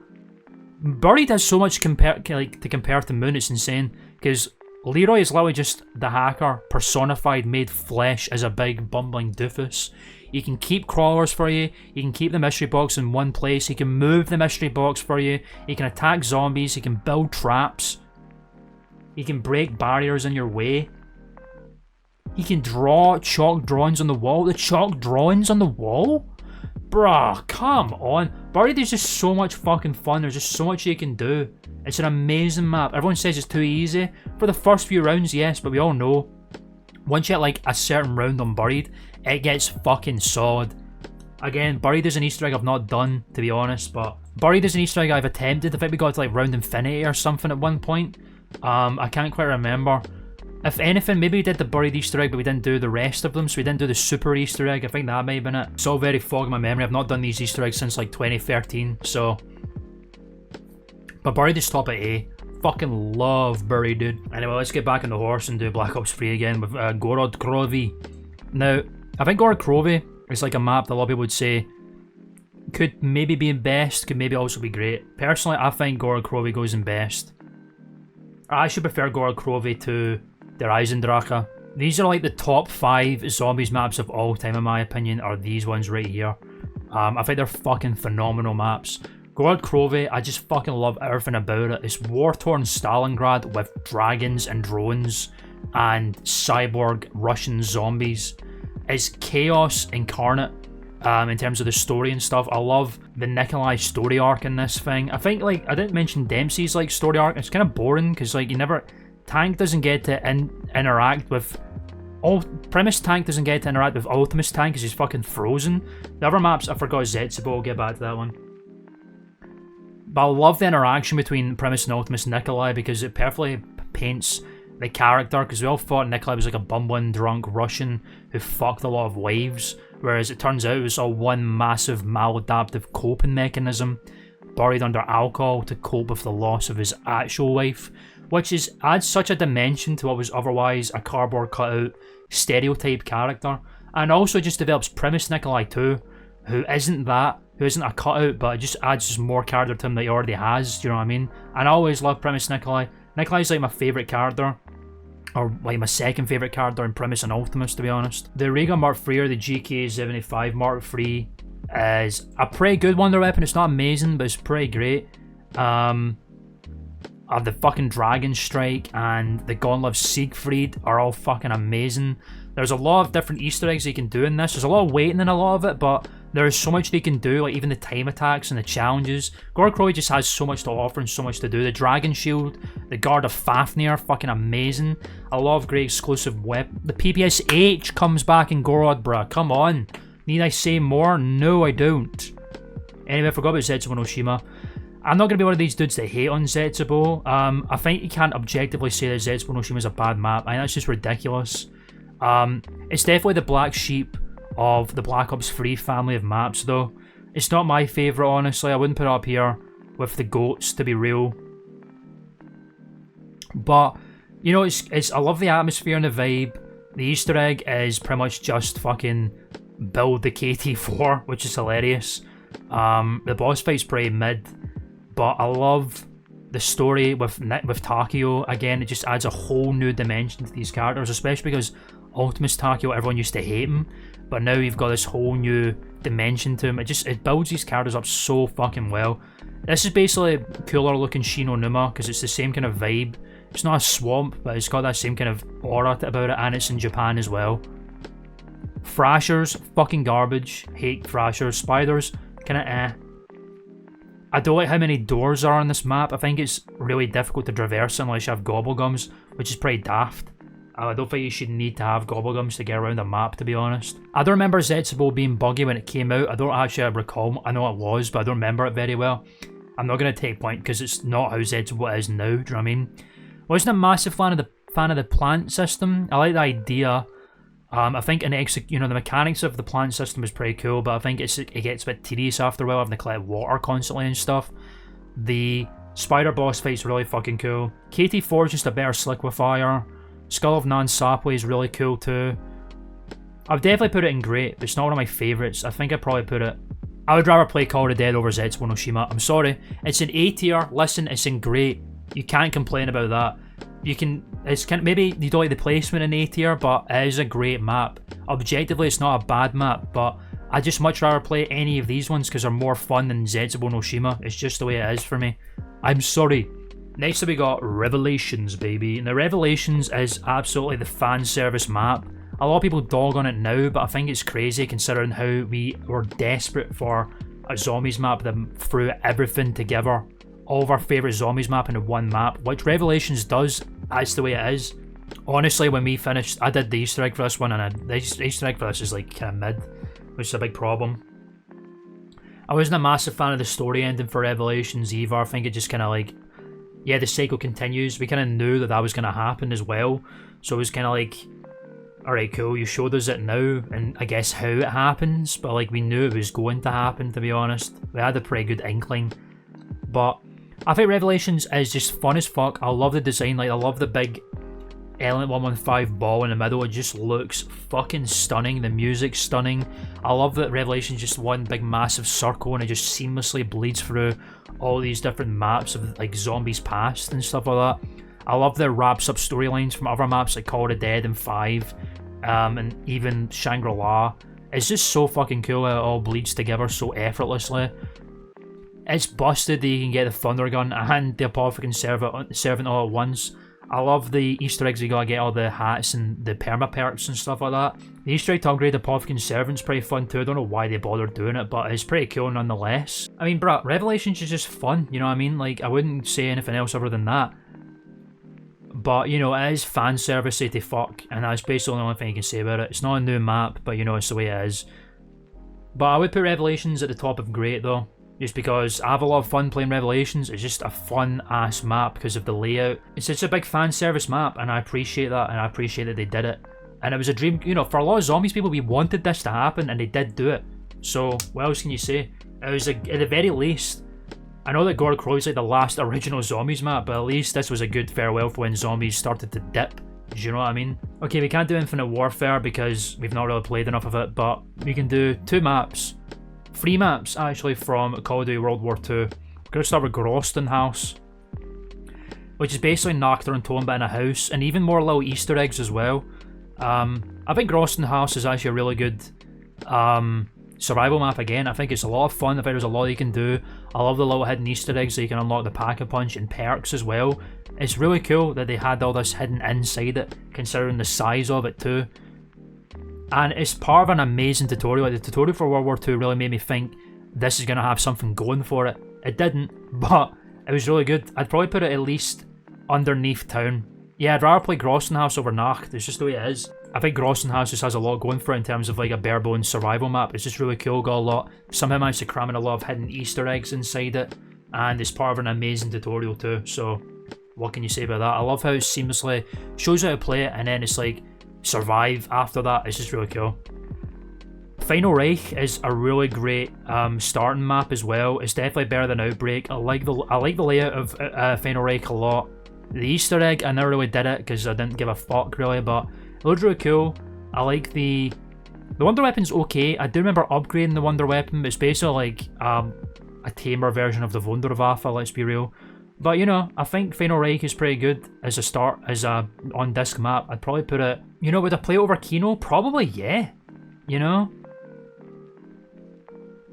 Buried has so much to compare to Moon, it's insane, because Leroy is literally just the hacker personified, made flesh as a big bumbling doofus. He can keep crawlers for you, he can keep the mystery box in one place, he can move the mystery box for you, he can attack zombies, he can build traps, he can break barriers in your way. He can draw chalk drawings on the wall. The chalk drawings on the wall? Bruh, come on. Buried is just so much fucking fun. There's just so much you can do. It's an amazing map. Everyone says it's too easy. For the first few rounds, yes, but we all know once you hit like a certain round on Buried, it gets fucking solid. Again, Buried is an Easter egg I've not done, to be honest, but Buried is an Easter egg I've attempted. I think we got to like round infinity or something at one point. I can't quite remember. If anything, maybe we did the Buried Easter egg, but we didn't do the rest of them, so we didn't do the super Easter egg. I think that may have been it. It's all very foggy in my memory. I've not done these Easter eggs since like 2013, so. But Buried is top at A. Fucking love Buried, dude. Anyway, let's get back on the horse and do Black Ops 3 again with Gorod Krovi. Now, I think Gorod Krovi It's like a map that a lot of people would say could maybe be in best, could maybe also be great. Personally, I find Gorod Krovi goes in best. I actually prefer Gorod Krovi to Der Eisendrache. These are like the top 5 zombies maps of all time in my opinion, are these ones right here. I think they're fucking phenomenal maps. Gorod Krovi, I just fucking love everything about it. It's war-torn Stalingrad with dragons and drones and cyborg Russian zombies. It's chaos incarnate in terms of the story and stuff. I love the Nikolai story arc in this thing. I think, like, I didn't mention Dempsey's like story arc. It's kind of boring because like Tank doesn't get to interact with Primus Tank doesn't get to interact with Ultimus Tank because he's fucking frozen. The other maps, I forgot Zetsubo, I'll get back to that one. But I love the interaction between Primus and Ultimus Nikolai because it perfectly paints the character, because we all thought Nikolai was like a bumbling drunk Russian who fucked a lot of wives, whereas it turns out it was all one massive maladaptive coping mechanism buried under alcohol to cope with the loss of his actual wife, which adds such a dimension to what was otherwise a cardboard cutout stereotype character, and also just develops Primus Nikolai too, who isn't a cutout, but it just adds just more character to him that he already has, do you know what I mean? And I always love Primus Nikolai. Nikolai's like my favourite character, or like my second favourite character in Primus and Ultimus, to be honest. The Raygun Mark III, or the GK75 Mark III, is a pretty good Wonder Weapon. It's not amazing, but it's pretty great. The fucking Dragon Strike and the Gauntlet of Siegfried are all fucking amazing. There's a lot of different Easter eggs you can do in this. There's a lot of waiting in a lot of it, but there's so much they can do, like even the time attacks and the challenges. Gorod Krovi just has so much to offer and so much to do. The Dragon Shield, the Guard of Fafnir, fucking amazing. A lot of great exclusive weapons. The PPSH comes back in Gorod, bruh. Come on. Need I say more? No, I don't. Anyway, I forgot about Zetsubo no Shima. I'm not going to be one of these dudes that hate on Zetsubo. I think you can't objectively say that Zetsubo no Shima is a bad map. I think that's just ridiculous. It's definitely the black sheep of the Black Ops 3 family of maps, though. It's not my favourite, honestly. I wouldn't put it up here with the GOATs, to be real. But, you know, I love the atmosphere and the vibe. The Easter egg is pretty much just fucking build the KT4, which is hilarious. The boss fight's pretty mid, but I love the story with Takeo. Again, it just adds a whole new dimension to these characters, especially because Ultimus Takeo, everyone used to hate him, but now you've got this whole new dimension to him. It builds these characters up so fucking well. This is basically cooler looking Shinonuma because it's the same kind of vibe. It's not a swamp, but it's got that same kind of aura about it, and it's in Japan as well. Thrashers, fucking garbage. Hate Thrashers. Spiders, kinda eh. I don't like how many doors are on this map. I think it's really difficult to traverse unless you have Gobblegums, which is pretty daft. I don't think you should need to have Gobblegums to get around a map, to be honest. I don't remember Zetsubo being buggy when it came out. I don't actually recall. I know it was, but I don't remember it very well. I'm not going to take point because it's not how Zetsubo is now, do you know what I mean? Wasn't a massive fan of the plant system. I like the idea. I think the mechanics of the plant system is pretty cool, but I think it gets a bit tedious after a while having to collect water constantly and stuff. The spider boss fight's really fucking cool. KT4 is just a better Sliquifier. Skull of Nan Sapwe is really cool too. I've definitely put it in great, but it's not one of my favourites. I think I'd probably put it... I would rather play Call of the Dead over Zetsubo no Shima. I'm sorry. It's an A tier. Listen, it's in great. You can't complain about that. Maybe you don't like the placement in A tier, but it is a great map. Objectively, it's not a bad map, but I'd just much rather play any of these ones because they're more fun than Zetsubo no Shima. It's just the way it is for me. I'm sorry. Next up we got Revelations, baby. And the Revelations is absolutely the fan service map. A lot of people dog on it now, but I think it's crazy considering how we were desperate for a zombies map that threw everything together. All of our favourite zombies map into one map, which Revelations does. That's the way it is. Honestly, when we finished, I did the Easter egg for this one, and the Easter egg for this is like kind of mid, which is a big problem. I wasn't a massive fan of the story ending for Revelations either. I think it just kind of like, yeah, the cycle continues. We kind of knew that was going to happen as well, so it was kind of like, alright, cool, you showed us it now, and I guess how it happens, but like we knew it was going to happen, to be honest. We had a pretty good inkling, but I think Revelations is just fun as fuck. I love the design, like I love the big Element 115 ball in the middle. It just looks fucking stunning. The music's stunning. I love that Revelation's just one big massive circle and it just seamlessly bleeds through all these different maps of like Zombies Past and stuff like that. I love that it wraps up storylines from other maps like Call of the Dead and 5, and even Shangri-La. It's just so fucking cool how it all bleeds together so effortlessly. It's busted that you can get the Thunder Gun and the Apothicon Servant all at once. I love the Easter eggs you gotta get, all the hats and the perma perks and stuff like that. The Easter egg to upgrade the Apothicon Servant's pretty fun too. I don't know why they bothered doing it, but it's pretty cool nonetheless. I mean, bruh, Revelations is just fun, you know what I mean? Like, I wouldn't say anything else other than that. But, you know, it is fan service to fuck, and that's basically the only thing you can say about it. It's not a new map, but you know, it's the way it is. But I would put Revelations at the top of great though. Just because I have a lot of fun playing Revelations. It's just a fun ass map because of the layout. It's just a big fan service map and I appreciate that, and I appreciate that they did it. And it was a dream, you know, for a lot of Zombies people, we wanted this to happen and they did do it. So what else can you say? It was at the very least, I know that Gorg Crow's like the last original Zombies map, but at least this was a good farewell for when Zombies started to dip. Do you know what I mean? Okay, we can't do Infinite Warfare because we've not really played enough of it, but we can do 2 maps. 3 maps actually from Call of Duty World War II. We're going to start with Groston House, which is basically Nachter and Tomba in a house, and even more little Easter eggs as well. I think Groston House is actually a really good survival map again. I think it's a lot of fun. I think there's a lot you can do. I love the little hidden Easter eggs that you can unlock, the Pack-a-Punch and perks as well. It's really cool that they had all this hidden inside it, considering the size of it too. And it's part of an amazing tutorial. Like, the tutorial for World War II really made me think this is going to have something going for it. It didn't, but it was really good. I'd probably put it at least underneath town. Yeah, I'd rather play Groston House over Nacht. It's just the way it is. I think Groston House just has a lot going for it in terms of like a bare bones survival map. It's just really cool, got a lot. Somehow managed to cram in a lot of hidden Easter eggs inside it. And it's part of an amazing tutorial too. So what can you say about that? I love how it seamlessly shows you how to play it and then it's like survive after that. It's just really cool. Final Reich is a really great starting map as well. It's definitely better than Outbreak. I like the layout of Final Reich a lot. The Easter egg, I never really did it because I didn't give a fuck really, but it looked really cool. I like the Wonder Weapon's okay. I do remember upgrading the Wonder Weapon, but it's basically like a tamer version of the Wunderwaffe, let's be real. But you know, I think Final Reich is pretty good as a start, as a on-disc map. I'd probably put it, you know, would I play it over Kino? Probably, yeah. You know?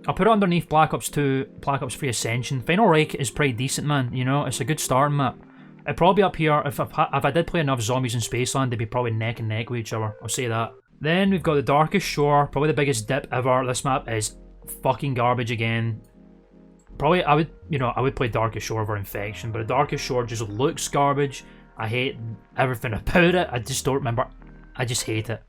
I'll put it underneath Black Ops 2, Black Ops 3 Ascension. Final Reich is pretty decent, man, you know? It's a good starting map. It'd probably be up here, if I did play enough Zombies in Spaceland, they'd be probably neck and neck with each other. I'll say that. Then we've got the Darkest Shore, probably the biggest dip ever. This map is fucking garbage again. Probably, I would play Darkest Shore over Infection, but the Darkest Shore just looks garbage. I hate everything about it. I just don't remember. I just hate it.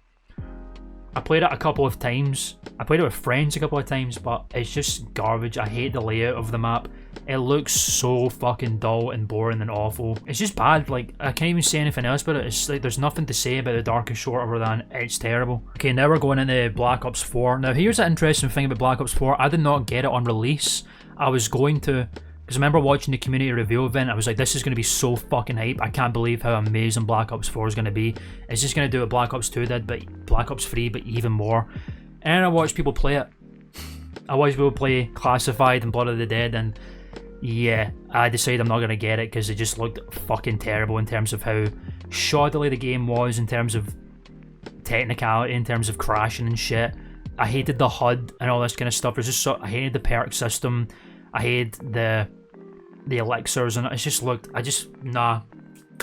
I played it a couple of times. I played it with friends a couple of times, but it's just garbage. I hate the layout of the map. It looks so fucking dull and boring and awful. It's just bad. Like, I can't even say anything else about it. It's like there's nothing to say about the Darkest Shore other than it's terrible. Okay, now we're going into Black Ops 4. Now, here's the interesting thing about Black Ops 4. I did not get it on release. I was going to, because I remember watching the community reveal event, I was like, this is going to be so fucking hype. I can't believe how amazing Black Ops 4 is going to be. It's just going to do what Black Ops 2 did, but Black Ops 3, but even more. And I watched people play it. I watched people play Classified and Blood of the Dead, and yeah, I decided I'm not going to get it because it just looked fucking terrible in terms of how shoddily the game was, in terms of technicality, in terms of crashing and shit. I hated the HUD and all this kind of stuff. There's just I hated the perk system. I hated the elixirs, and it just looked,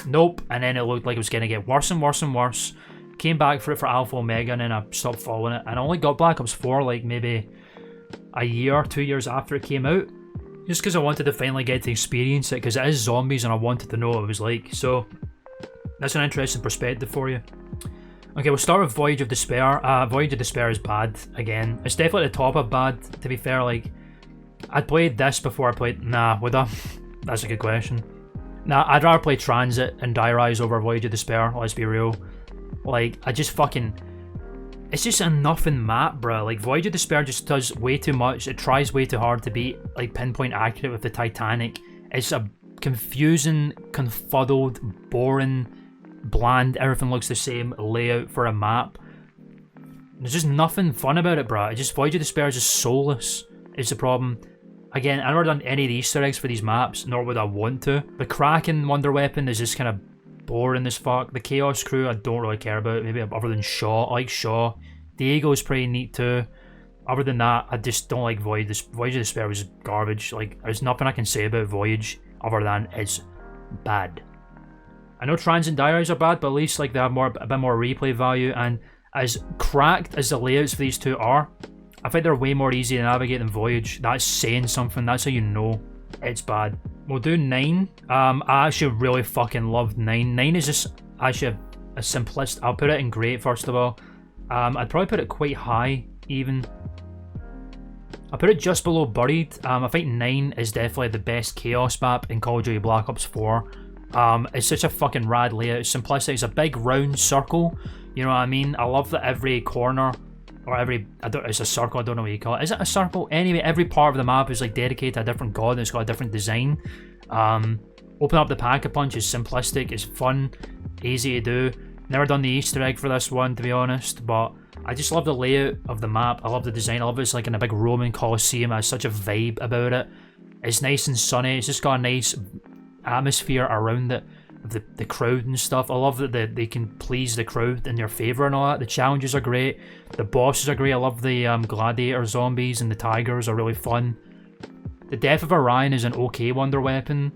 nope. And then it looked like it was gonna get worse and worse and worse. Came back for it for Alpha Omega, and then I stopped following it. And I only got Black Ops 4 like maybe a year, 2 years after it came out, just because I wanted to finally get to experience it, because it is zombies and I wanted to know what it was like. So that's an interesting perspective for you. Okay, we'll start with Voyage of Despair. Voyage of Despair is bad again. It's definitely the top of bad, to be fair. Like, I'd played this before I played... Nah, would I? That's a good question. Nah, I'd rather play Transit and Die Rise over Voyage of Despair, let's be real. Like, I just fucking... It's just a nothing map, bruh. Like, Voyage of Despair just does way too much. It tries way too hard to be, like, pinpoint accurate with the Titanic. It's a confusing, confuddled, boring, bland, everything looks the same layout for a map. There's just nothing fun about it, bruh. Voyage of Despair is just soulless, is the problem. Again, I've never done any of the Easter eggs for these maps, nor would I want to. The Kraken Wonder Weapon is just kind of boring as fuck. The Chaos Crew I don't really care about, maybe other than Shaw. I like Shaw. Diego's pretty neat too. Other than that, I just don't like Voyage. Voyage of Despair was garbage. Like, there's nothing I can say about Voyage other than it's bad. I know Transient Diaries are bad, but at least like they have a bit more replay value, and as cracked as the layouts for these two are, I think they're way more easy to navigate than Voyage. That's saying something, that's how you know it's bad. We'll do 9. I actually really fucking loved 9. 9 is just actually a simplest. I'll put it in great first of all. I'd probably put it quite high even. I'll put it just below Buried. I think 9 is definitely the best Chaos map in Call of Duty Black Ops 4. It's such a fucking rad layout, it's simplistic, it's a big round circle, you know what I mean? I love that every corner, or it's a circle, I don't know what you call it. Is it a circle? Anyway, every part of the map is like dedicated to a different god and it's got a different design. Open up the Pack-a-Punch is simplistic, it's fun, easy to do. Never done the Easter egg for this one, to be honest, but I just love the layout of the map, I love the design, I love it's like in a big Roman Colosseum, it has such a vibe about it. It's nice and sunny, it's just got a nice atmosphere around it, the crowd and stuff. I love that they can please the crowd in their favour and all that. The challenges are great, the bosses are great. I love the gladiator zombies and the tigers are really fun. The Death of Orion is an okay wonder weapon.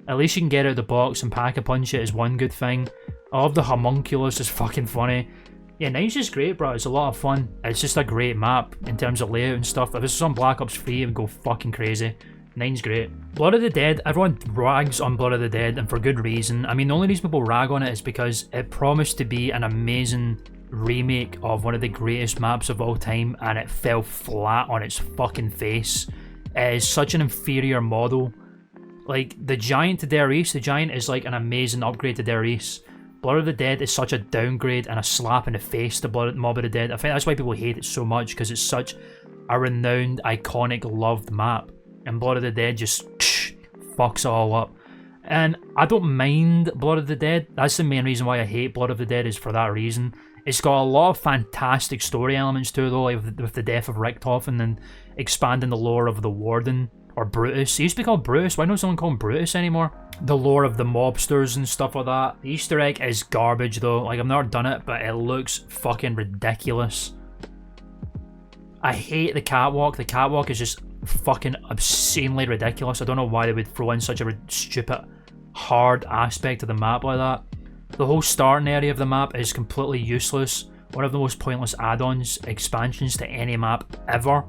At least you can get out of the box and Pack-a-Punch it is one good thing. I love the homunculus, it's fucking funny. Yeah, 9's just great, bro. It's a lot of fun. It's just a great map in terms of layout and stuff. If this was on Black Ops 3, it would go fucking crazy. 9's great. Blood of the Dead, everyone rags on Blood of the Dead, and for good reason. I mean, the only reason people rag on it is because it promised to be an amazing remake of one of the greatest maps of all time, and it fell flat on its fucking face. It is such an inferior model. Like, the Giant to Der East, the Giant is like an amazing upgrade to Der East. Blood of the Dead is such a downgrade and a slap in the face to Mob of the Dead. I think that's why people hate it so much, because it's such a renowned, iconic, loved map. And Blood of the Dead just fucks it all up. And I don't mind Blood of the Dead. That's the main reason why I hate Blood of the Dead, is for that reason. It's got a lot of fantastic story elements too, though, like with the death of Richthofen and expanding the lore of the Warden, or Brutus. He used to be called Brutus. Why don't someone call him Brutus anymore? The lore of the mobsters and stuff like that. The Easter egg is garbage though. Like, I've never done it, but it looks fucking ridiculous. I hate the catwalk. The catwalk is just fucking obscenely ridiculous. I don't know why they would throw in such a stupid, hard aspect of the map like that. The whole starting area of the map is completely useless. One of the most pointless add-ons, expansions to any map ever.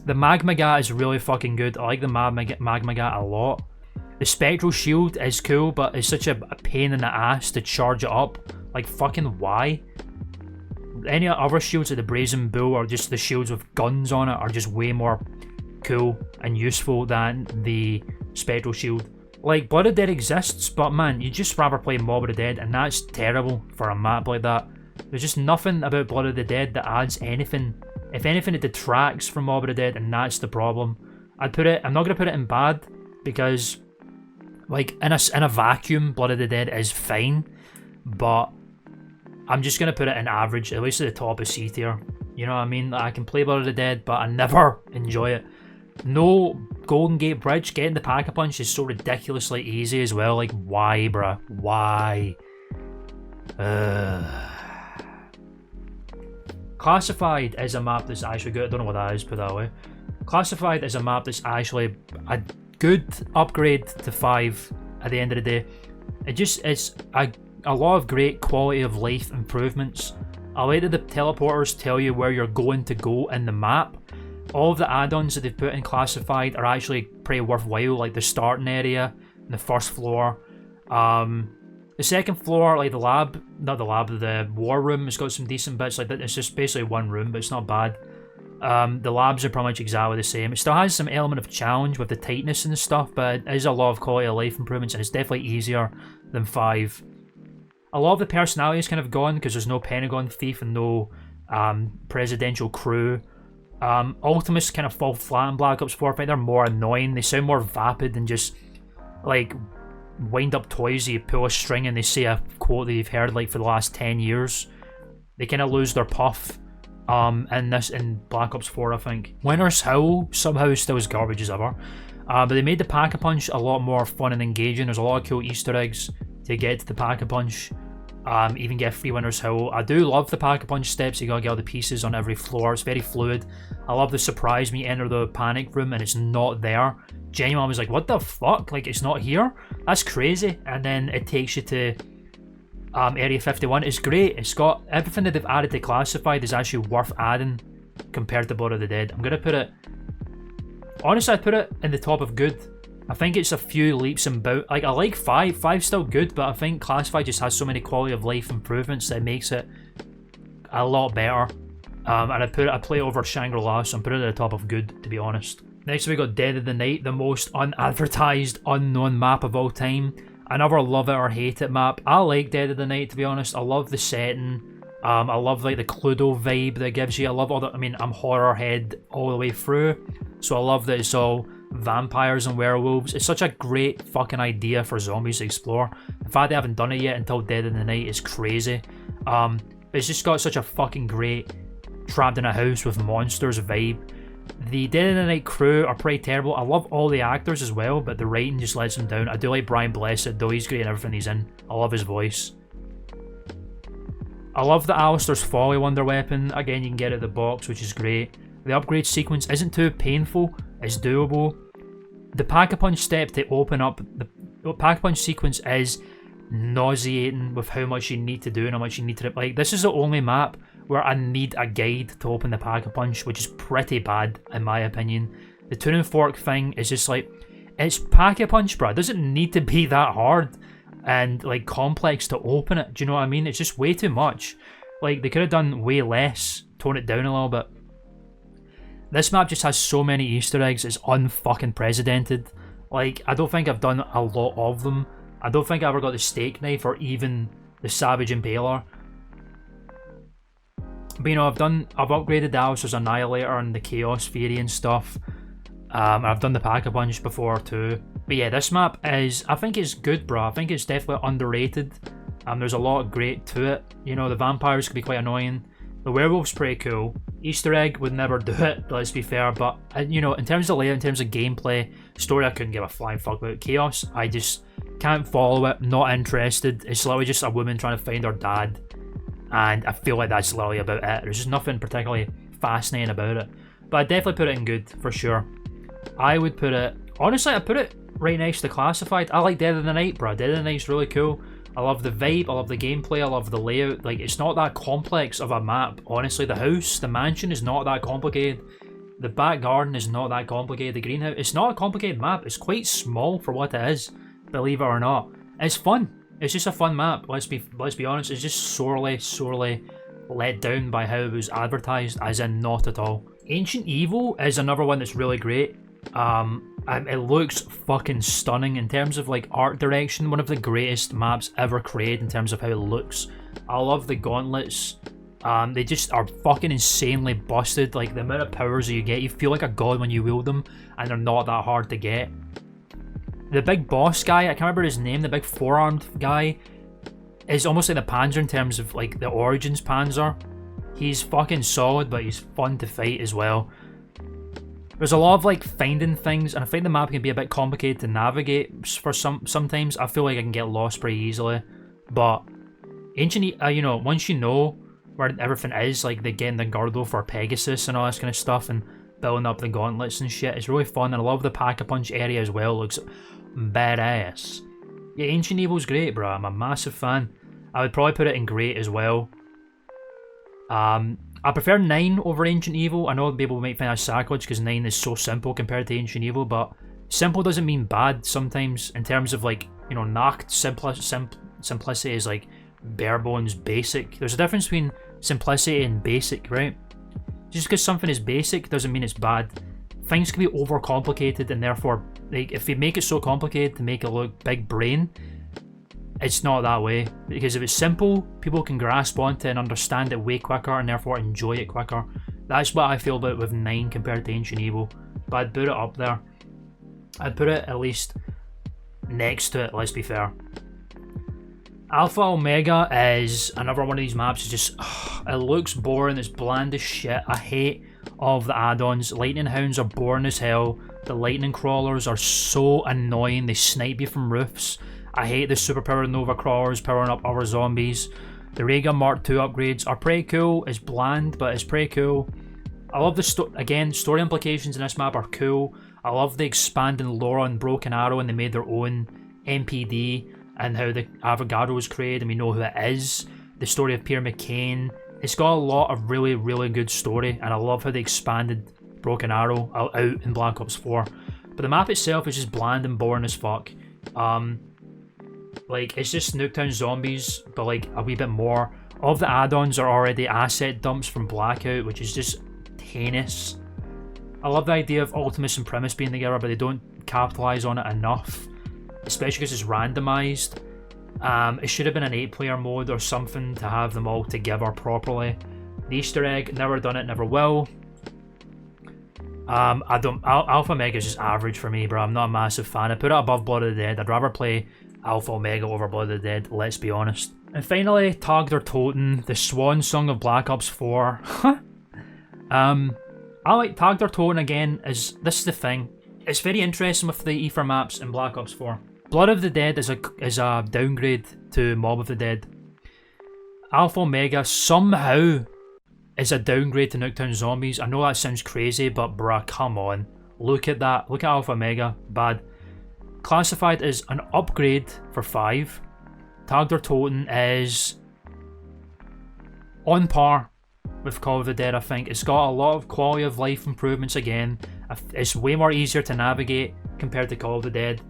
The Magmagat is really fucking good. I like the Magmagat a lot. The Spectral Shield is cool, but it's such a pain in the ass to charge it up. Like, fucking why? Any other shields like the Brazen Bull or just the shields with guns on it are just way more cool and useful than the Spectral Shield. Like, Blood of the Dead exists, but man, you'd just rather play Mob of the Dead, and that's terrible for a map like that. There's just nothing about Blood of the Dead that adds anything. If anything, it detracts from Mob of the Dead, and that's the problem. I'm not going to put it in bad, because like in a vacuum, Blood of the Dead is fine, but I'm just going to put it in average, at least at the top of C tier. You know what I mean? Like, I can play Blood of the Dead, but I never enjoy it. No Golden Gate Bridge, getting the Pack-a-Punch is so ridiculously easy as well. Like, why, bruh? Why? Classified is a map that's actually good. I don't know what that is, put that way. Classified is a map that's actually a good upgrade to 5 at the end of the day. It's a lot of great quality of life improvements. I like that the teleporters tell you where you're going to go in the map. All of the add-ons that they've put in Classified are actually pretty worthwhile, like the starting area and the first floor. The second floor, like the war room, has got some decent bits. Like, it's just basically one room, but it's not bad. The labs are pretty much exactly the same. It still has some element of challenge with the tightness and stuff, but it is a lot of quality of life improvements, and it's definitely easier than 5. A lot of the personality is kind of gone because there's no Pentagon Thief and no Presidential Crew. Ultimates kind of fall flat in Black Ops 4. I think they're more annoying. They sound more vapid and just like wind-up toys that you pull a string and they say a quote that you've heard like for the last 10 years. They kind of lose their puff in Black Ops 4, I think. Winter's Howl somehow is still as garbage as ever. But they made the Pack-a-Punch a lot more fun and engaging. There's a lot of cool Easter eggs to get to the Pack-a-Punch. Even get free Winter's Howl. I do love the Pack-a-Punch steps. You gotta get all the pieces on every floor. It's very fluid. I love the surprise when you enter the panic room and it's not there. Genuinely, I was like, what the fuck? Like, it's not here? That's crazy. And then it takes you to Area 51. It's great. It's got everything that they've added to Classified is actually worth adding compared to Blood of the Dead. I'm gonna put it... Honestly, I'd put it in the top of good. I think it's a few leaps and bounds. Like, I like 5. 5's still good, but I think Classified just has so many quality of life improvements that it makes it a lot better. And I'd play it over Shangri-La, so I'm putting it at the top of good, to be honest. Next we got Dead of the Night, the most unadvertised, unknown map of all time. I never love it or hate it map. I like Dead of the Night, to be honest. I love the setting. I love like the Cluedo vibe that it gives you. I love all the... I mean, I'm horror head all the way through, so I love that it's all vampires and werewolves. It's such a great fucking idea for zombies to explore. The fact they haven't done it yet until Dead of the Night is crazy. It's just got such a fucking great trapped in a house with monsters vibe. The Dead of the Night crew are pretty terrible. I love all the actors as well, but the writing just lets them down. I do like Brian Blessed, though. He's great in everything he's in. I love his voice. I love the Alistair's Folly Wonder Weapon. Again, you can get it at the box, which is great. The upgrade sequence isn't too painful. It's doable. The Pack-a-Punch step to open up... The Pack-a-Punch sequence is nauseating with how much you need to do and how much you need to... Like, this is the only map where I need a guide to open the Pack-a-Punch, which is pretty bad, in my opinion. The Tune and Fork thing is just like... It's Pack-a-Punch, bro. It doesn't need to be that hard and, like, complex to open it. Do you know what I mean? It's just way too much. Like, they could have done way less, tone it down a little bit. This map just has so many Easter eggs, it's unfucking precedented. Like, I don't think I've done a lot of them. I don't think I ever got the steak knife or even the Savage Impaler. But you know, I've upgraded the Alistair's Annihilator and the Chaos Fury and stuff. I've done the Pack-a-Punch before too. But yeah, this map is, I think it's good, bro. I think it's definitely underrated. There's a lot great to it. You know, the vampires can be quite annoying. The werewolf's pretty cool. Easter egg would never do it, let's be fair. But, you know, in terms of layout, in terms of gameplay, story, I couldn't give a flying fuck about. Chaos, I just can't follow it, not interested. It's literally just a woman trying to find her dad. And I feel like that's literally about it. There's just nothing particularly fascinating about it. But I'd definitely put it in good, for sure. I would put it... Honestly, I'd put it right next to Classified. I like Dead of the Night, bro. Dead of the Night's really cool. I love the vibe, I love the gameplay, I love the layout. Like, it's not that complex of a map. Honestly, the house, the mansion is not that complicated. The back garden is not that complicated. The greenhouse, it's not a complicated map. It's quite small for what it is, believe it or not. It's fun. It's just a fun map. Let's be honest. It's just sorely let down by how it was advertised, as in not at all. Ancient Evil is another one that's really great. It looks fucking stunning in terms of like art direction. One of the greatest maps ever created in terms of how it looks. I love the gauntlets. They just are fucking insanely busted. Like the amount of powers that you get, you feel like a god when you wield them, and they're not that hard to get. The big boss guy, I can't remember his name, the big four-armed guy, is almost like the Panzer in terms of like the Origins Panzer. He's fucking solid, but he's fun to fight as well. There's a lot of like finding things, and I think the map can be a bit complicated to navigate for sometimes. I feel like I can get lost pretty easily, but Ancient, you know, once you know where everything is, like the getting the Gordo for Pegasus and all this kind of stuff, and building up the gauntlets and shit, it's really fun. And I love the Pack-a-Punch area as well. It looks badass. Yeah, Ancient Evil's great, bro. I'm a massive fan. I would probably put it in great as well. I prefer 9 over Ancient Evil. I know people might find that sacrilege because 9 is so simple compared to Ancient Evil, but simple doesn't mean bad sometimes in terms of like, you know, Nacht simplicity is like bare bones basic. There's a difference between simplicity and basic, right? Just because something is basic doesn't mean it's bad. Things can be overcomplicated, and therefore, like, if you make it so complicated to make it look big brain, it's not that way. Because if it's simple, people can grasp onto it and understand it way quicker, and therefore enjoy it quicker. That's what I feel about with 9 compared to Ancient Evil. But I'd put it up there. I'd put it at least next to it, let's be fair. Alpha Omega is another one of these maps. It's just, it looks boring, it's bland as shit. I hate all of the add-ons. Lightning Hounds are boring as hell. The Lightning Crawlers are so annoying, they snipe you from roofs. I hate the Superpowered Nova Crawlers powering up other zombies. The Ray Gun Mark II upgrades are pretty cool. It's bland, but it's pretty cool. I love the story implications in this map are cool. I love the expanding lore on Broken Arrow, and they made their own NPD and how the Avogadro was created and we know who it is. The story of Pierre McCain. It's got a lot of really, really good story, and I love how they expanded Broken Arrow out in Black Ops 4. But the map itself is just bland and boring as fuck. Like, it's just Nuketown Zombies, but like a wee bit more. All of the add-ons are already asset dumps from Blackout, which is just heinous. I love the idea of Ultimus and Primus being together, but they don't capitalise on it enough, especially because it's randomised. It should have been an 8-player mode or something to have them all together properly. The Easter egg, never done it, never will. Alpha Omega is just average for me, bro. I'm not a massive fan. I put it above Blood of the Dead. I'd rather play Alpha Omega over Blood of the Dead, let's be honest. And finally, Tag der Toten, the swan song of Black Ops 4. I like Tag der Toten again. This is the thing. It's very interesting with the Aether maps in Black Ops 4. Blood of the Dead is a downgrade to Mob of the Dead. Alpha Omega somehow is a downgrade to Nuketown Zombies. I know that sounds crazy, but bruh, come on. Look at that. Look at Alpha Omega. Bad. Classified as an upgrade for 5. Tag der Toten is on par with Call of the Dead, I think. It's got a lot of quality of life improvements again. It's way more easier to navigate compared to Call of the Dead.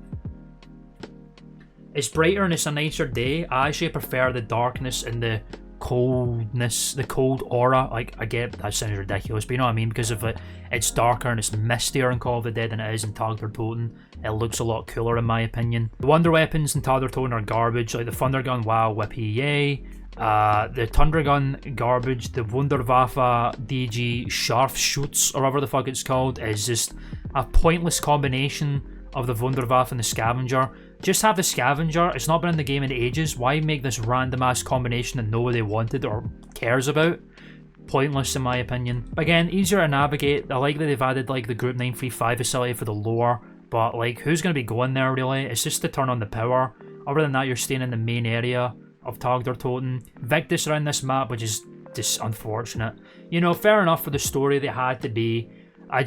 It's brighter and it's a nicer day. I actually prefer the darkness and the coldness, the cold aura. Like, I get that sounds ridiculous, but you know what I mean, because of it, it's darker and it's mistier in Call of the Dead than it is in Tag der Toten. It looks a lot cooler in my opinion. The wonder weapons in Tag der Toten are garbage, like the Thunder Gun, wow, whippy, yay. The Thunder Gun, garbage. The Wunderwaffe DG Scharfschütz, or whatever the fuck it's called, is just a pointless combination of the Wunderwaffe and the Scavenger. Just have the Scavenger. It's not been in the game in ages. Why make this random ass combination that nobody wanted or cares about? Pointless in my opinion. Again, easier to navigate. I like that they've added like the Group 935 facility for the lore, but like, who's going to be going there really? It's just to turn on the power. Other than that, you're staying in the main area of Tag der Toten. Victus around this map, which is just unfortunate. You know, fair enough for the story they had to be. I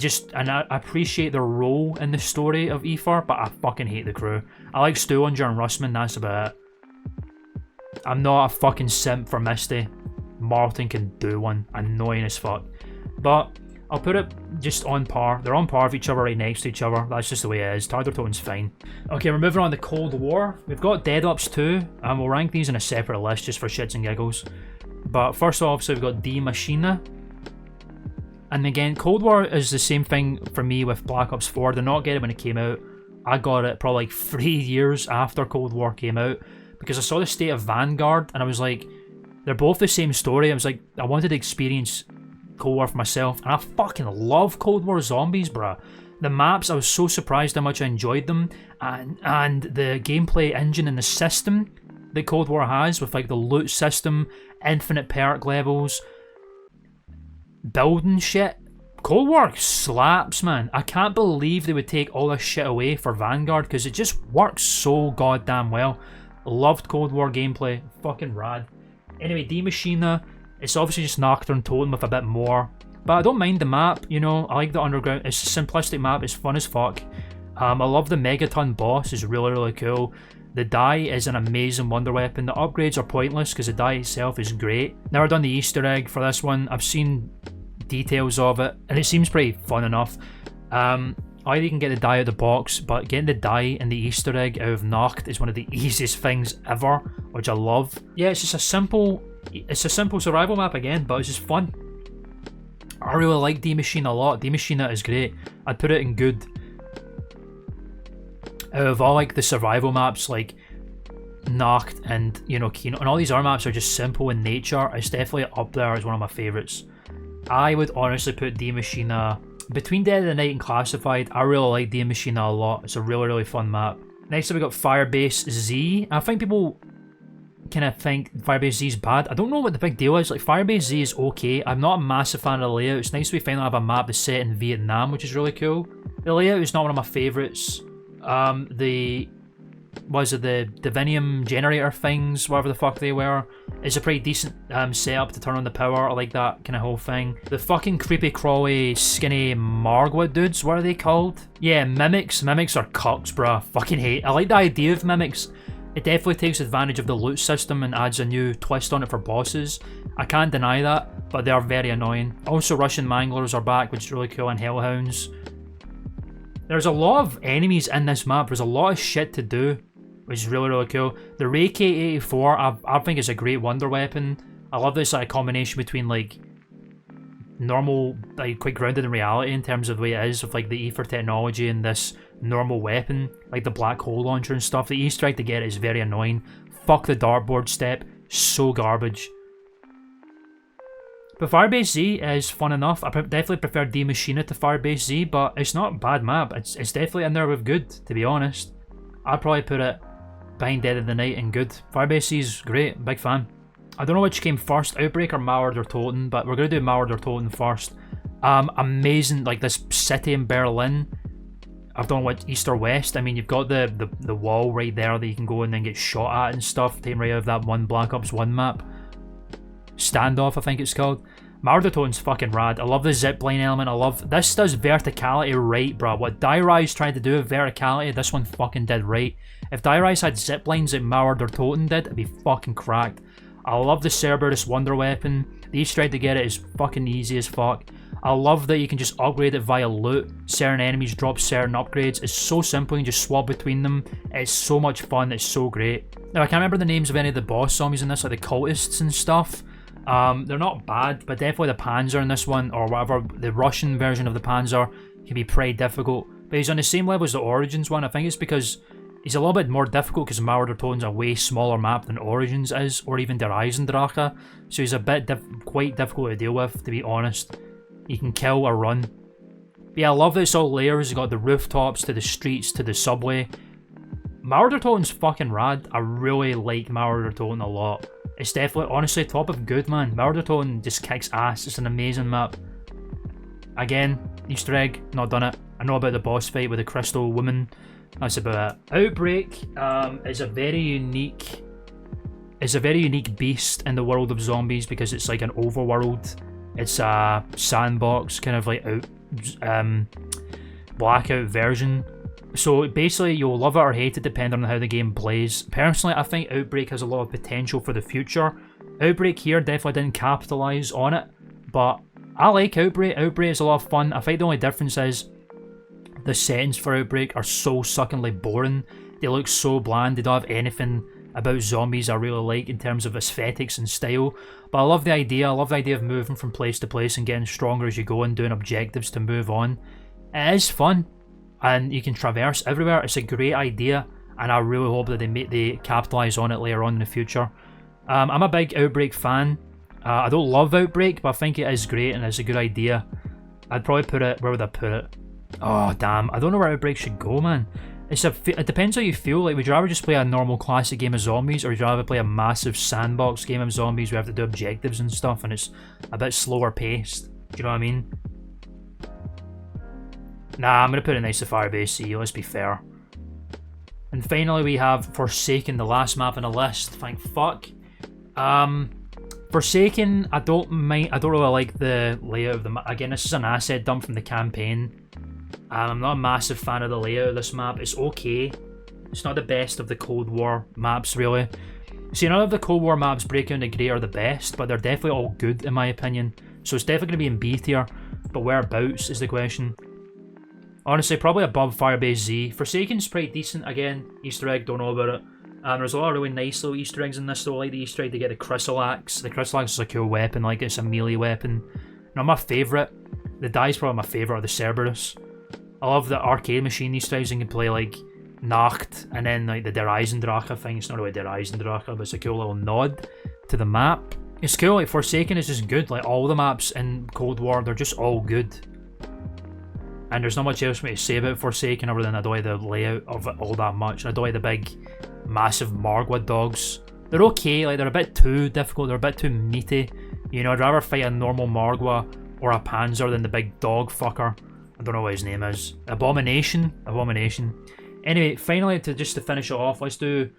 appreciate their role in the story of Aether, but I fucking hate the crew. I like Stuhlinger and Russman, that's about it. I'm not a fucking simp for Misty. Martin can do one. Annoying as fuck. But I'll put it just on par. They're on par with each other, right next to each other. That's just the way it is. Tag der Toten's fine. Okay, we're moving on to Cold War. We've got Dead Ops 2, and we'll rank these in a separate list just for shits and giggles. But first off, so we've got Die Maschine. And again, Cold War is the same thing for me with Black Ops 4. Did not get it when it came out. I got it probably like 3 years after Cold War came out, because I saw the state of Vanguard and I was like, they're both the same story. I was like, I wanted to experience Cold War for myself, and I fucking love Cold War Zombies, bruh. The maps, I was so surprised how much I enjoyed them, and the gameplay engine and the system that Cold War has, with like the loot system, infinite perk levels, building shit. Cold War slaps, man. I can't believe they would take all this shit away for Vanguard, because it just works so goddamn well. Loved Cold War gameplay. Fucking rad. Anyway, Die Maschine, it's obviously just Nocturne Totem with a bit more, but I don't mind the map, you know. I like the underground. It's a simplistic map. It's fun as fuck. I love the Megaton boss. It's really, really cool. The die is an amazing wonder weapon. The upgrades are pointless because the die itself is great. Never done the Easter egg for this one. I've seen details of it and it seems pretty fun enough. Either you can get the die out of the box, but getting the die and the Easter egg out of Nacht is one of the easiest things ever, which I love. Yeah, it's just a simple survival map again, but it's just fun. I really like Die Maschine a lot. Die Maschine is great. I'd put it in good. Out of all like the survival maps like Nacht and, you know, Kino, and all these other maps are just simple in nature, it's definitely up there as one of my favourites. I would honestly put Die Maschine between Dead of the Night and Classified. I really like Die Maschine a lot. It's a really, really fun map. Next up we got Firebase Z. I think people kind of think Firebase Z is bad. I don't know what the big deal is. Like, Firebase Z is okay. I'm not a massive fan of the layout. It's nice we finally have a map that's set in Vietnam, which is really cool. The layout is not one of my favourites. The Divinium generator things, whatever the fuck they were, is a pretty decent setup to turn on the power. I like that kind of whole thing. The fucking creepy crawly skinny Margwa dudes, what are they called? Yeah, mimics. Mimics are cocks, bruh. Fucking hate. I like the idea of mimics. It definitely takes advantage of the loot system and adds a new twist on it for bosses. I can't deny that, but they are very annoying. Also, Russian Manglers are back, which is really cool, and Hellhounds. There's a lot of enemies in this map. There's a lot of shit to do, which is really, really cool. The Ray K84, I think is a great wonder weapon. I love this like combination between like normal, like quite grounded in reality in terms of the way it is, with like the ether technology and this normal weapon, like the black hole launcher and stuff. The Easter egg to get is very annoying. Fuck the dartboard step, so garbage. But Firebase Z is fun enough. I definitely prefer D Machina to Firebase Z, but it's not a bad map. It's definitely in there with good, to be honest. I'd probably put it behind Dead of the Night and good. Firebase Z is great, big fan. I don't know which came first, Outbreak or Mauer Toten, but we're going to do Mauer Toten first. Amazing, like this city in Berlin. I don't know what east or west. I mean, you've got the wall right there that you can go and then get shot at and stuff, taken right out of that one Black Ops 1 map. Standoff, I think it's called. Mardertone's fucking rad. I love the zipline element. I love... This does verticality right, bro. What Die-Rise tried to do with verticality, this one fucking did right. If Die-Rise had ziplines like Mardertoten did, it'd be fucking cracked. I love the Cerberus Wonder Weapon. The Easter egg to get it is fucking easy as fuck. I love that you can just upgrade it via loot. Certain enemies drop certain upgrades. It's so simple, you can just swap between them. It's so much fun, it's so great. Now, I can't remember the names of any of the boss zombies in this, like the cultists and stuff. They're not bad, but definitely the Panzer in this one, or whatever, the Russian version of the Panzer, can be pretty difficult. But he's on the same level as the Origins one. I think it's because he's a little bit more difficult because Mauertoten's a way smaller map than Origins is, or even Der Eisendrache. So he's a bit quite difficult to deal with, to be honest. He can kill or run. But yeah, I love that it's all layers. You've got the rooftops to the streets to the subway. Mauertoten's fucking rad. I really like Mauertoten a lot. It's definitely, honestly, top of good, man. Mauertoten just kicks ass. It's an amazing map. Again, Easter egg, not done it. I know about the boss fight with the Crystal Woman. That's about it. Outbreak is a very unique... It's a very unique beast in the world of zombies because it's like an overworld. It's a sandbox, kind of like blackout version. So basically, you'll love it or hate it depending on how the game plays. Personally, I think Outbreak has a lot of potential for the future. Outbreak here definitely didn't capitalise on it, but I like Outbreak. Outbreak is a lot of fun. I think the only difference is the settings for Outbreak are so suckingly boring. They look so bland. They don't have anything about zombies I really like in terms of aesthetics and style. But I love the idea. I love the idea of moving from place to place and getting stronger as you go and doing objectives to move on. It is fun. And you can traverse everywhere. It's a great idea, and I really hope that they capitalise on it later on in the future. I'm a big Outbreak fan. I don't love Outbreak, but I think it is great and it's a good idea. I'd probably put it... Where would I put it? Oh, damn. I don't know where Outbreak should go, man. It depends how you feel. Like, would you rather just play a normal classic game of zombies, or would you rather play a massive sandbox game of zombies where you have to do objectives and stuff, and it's a bit slower paced? Do you know what I mean? Nah, I'm going to put it next to Firebase Z, let's be fair. And finally we have Forsaken, the last map on the list, thank fuck. Forsaken, I don't really like the layout of the map. Again, this is an asset dump from the campaign. I'm not a massive fan of the layout of this map. It's okay. It's not the best of the Cold War maps, really. See, none of the Cold War maps break into great or the best, but they're definitely all good in my opinion. So it's definitely going to be in B tier, but whereabouts is the question. Honestly, probably above Firebase Z. Forsaken's pretty decent. Again, Easter egg, don't know about it. There's a lot of really nice little Easter eggs in this though, like the Easter egg to get the Chrysalax. The Chrysalax is a cool weapon, like it's a melee weapon. Not my favourite. The die's probably my favourite, or the Cerberus. I love the arcade machine Easter eggs. You can play like Nacht, and then like the Der Eisendrache thing. It's not really Der Eisendrache, but it's a cool little nod to the map. It's cool, like Forsaken is just good. Like all the maps in Cold War, they're just all good. And there's not much else for me to say about Forsaken other than I don't like the layout of it all that much. I don't like the big, massive Margwa dogs. They're okay, like they're a bit too difficult, they're a bit too meaty. You know, I'd rather fight a normal Margwa or a Panzer than the big dog fucker. I don't know what his name is. Abomination? Abomination. Anyway, finally, to finish it off, let's do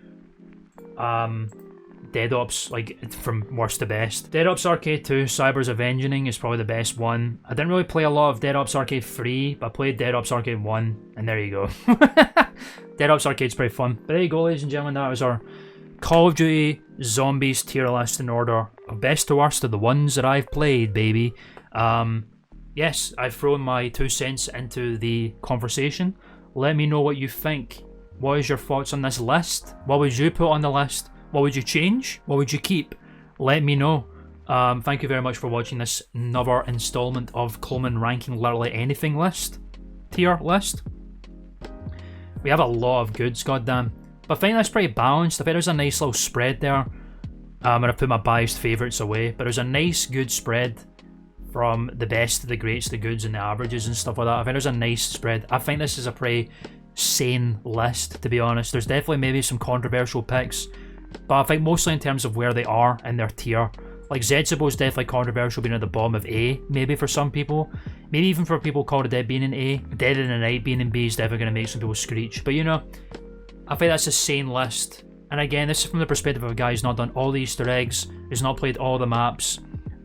Dead Ops, like from worst to best. Dead Ops Arcade 2, Cyber's Avenging is probably the best one. I didn't really play a lot of Dead Ops Arcade 3, but I played Dead Ops Arcade 1, and there you go. Dead Ops Arcade's pretty fun. But there you go, ladies and gentlemen, that was our Call of Duty Zombies tier list in order of best to worst of the ones that I've played, baby. Yes, I've thrown my 2 cents into the conversation. Let me know what you think. What is your thoughts on this list? What would you put on the list? What would you change? What would you keep? Let me know. Thank you very much for watching this another installment of Coleman ranking literally anything tier list. We have a lot of goods, goddamn. But I think that's pretty balanced. I think there's a nice little spread there. And I've put my biased favourites away. But there's a nice, good spread from the best to the greats, the goods and the averages and stuff like that. I think there's a nice spread. I think this is a pretty sane list, to be honest. There's definitely maybe some controversial picks. But I think mostly in terms of where they are in their tier. Like Zetsubo is definitely controversial being at the bottom of A, maybe for some people. Maybe even for people Call of Dead being in A. Dead in the Night being in B is definitely going to make some people screech. But you know, I think that's a sane list. And again, this is from the perspective of a guy who's not done all the Easter eggs, who's not played all the maps,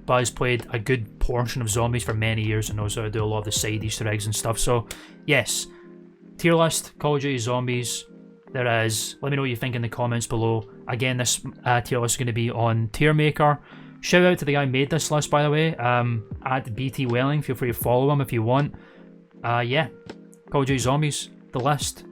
but has played a good portion of Zombies for many years and knows how to do a lot of the side Easter eggs and stuff. So, yes, tier list, Call of Duty Zombies, there is. Let me know what you think in the comments below. Again, this tier list is going to be on Tier Maker. Shout out to the guy who made this list, by the way, at BT Welling. Feel free to follow him if you want. Yeah, Call of Duty Zombies, the list.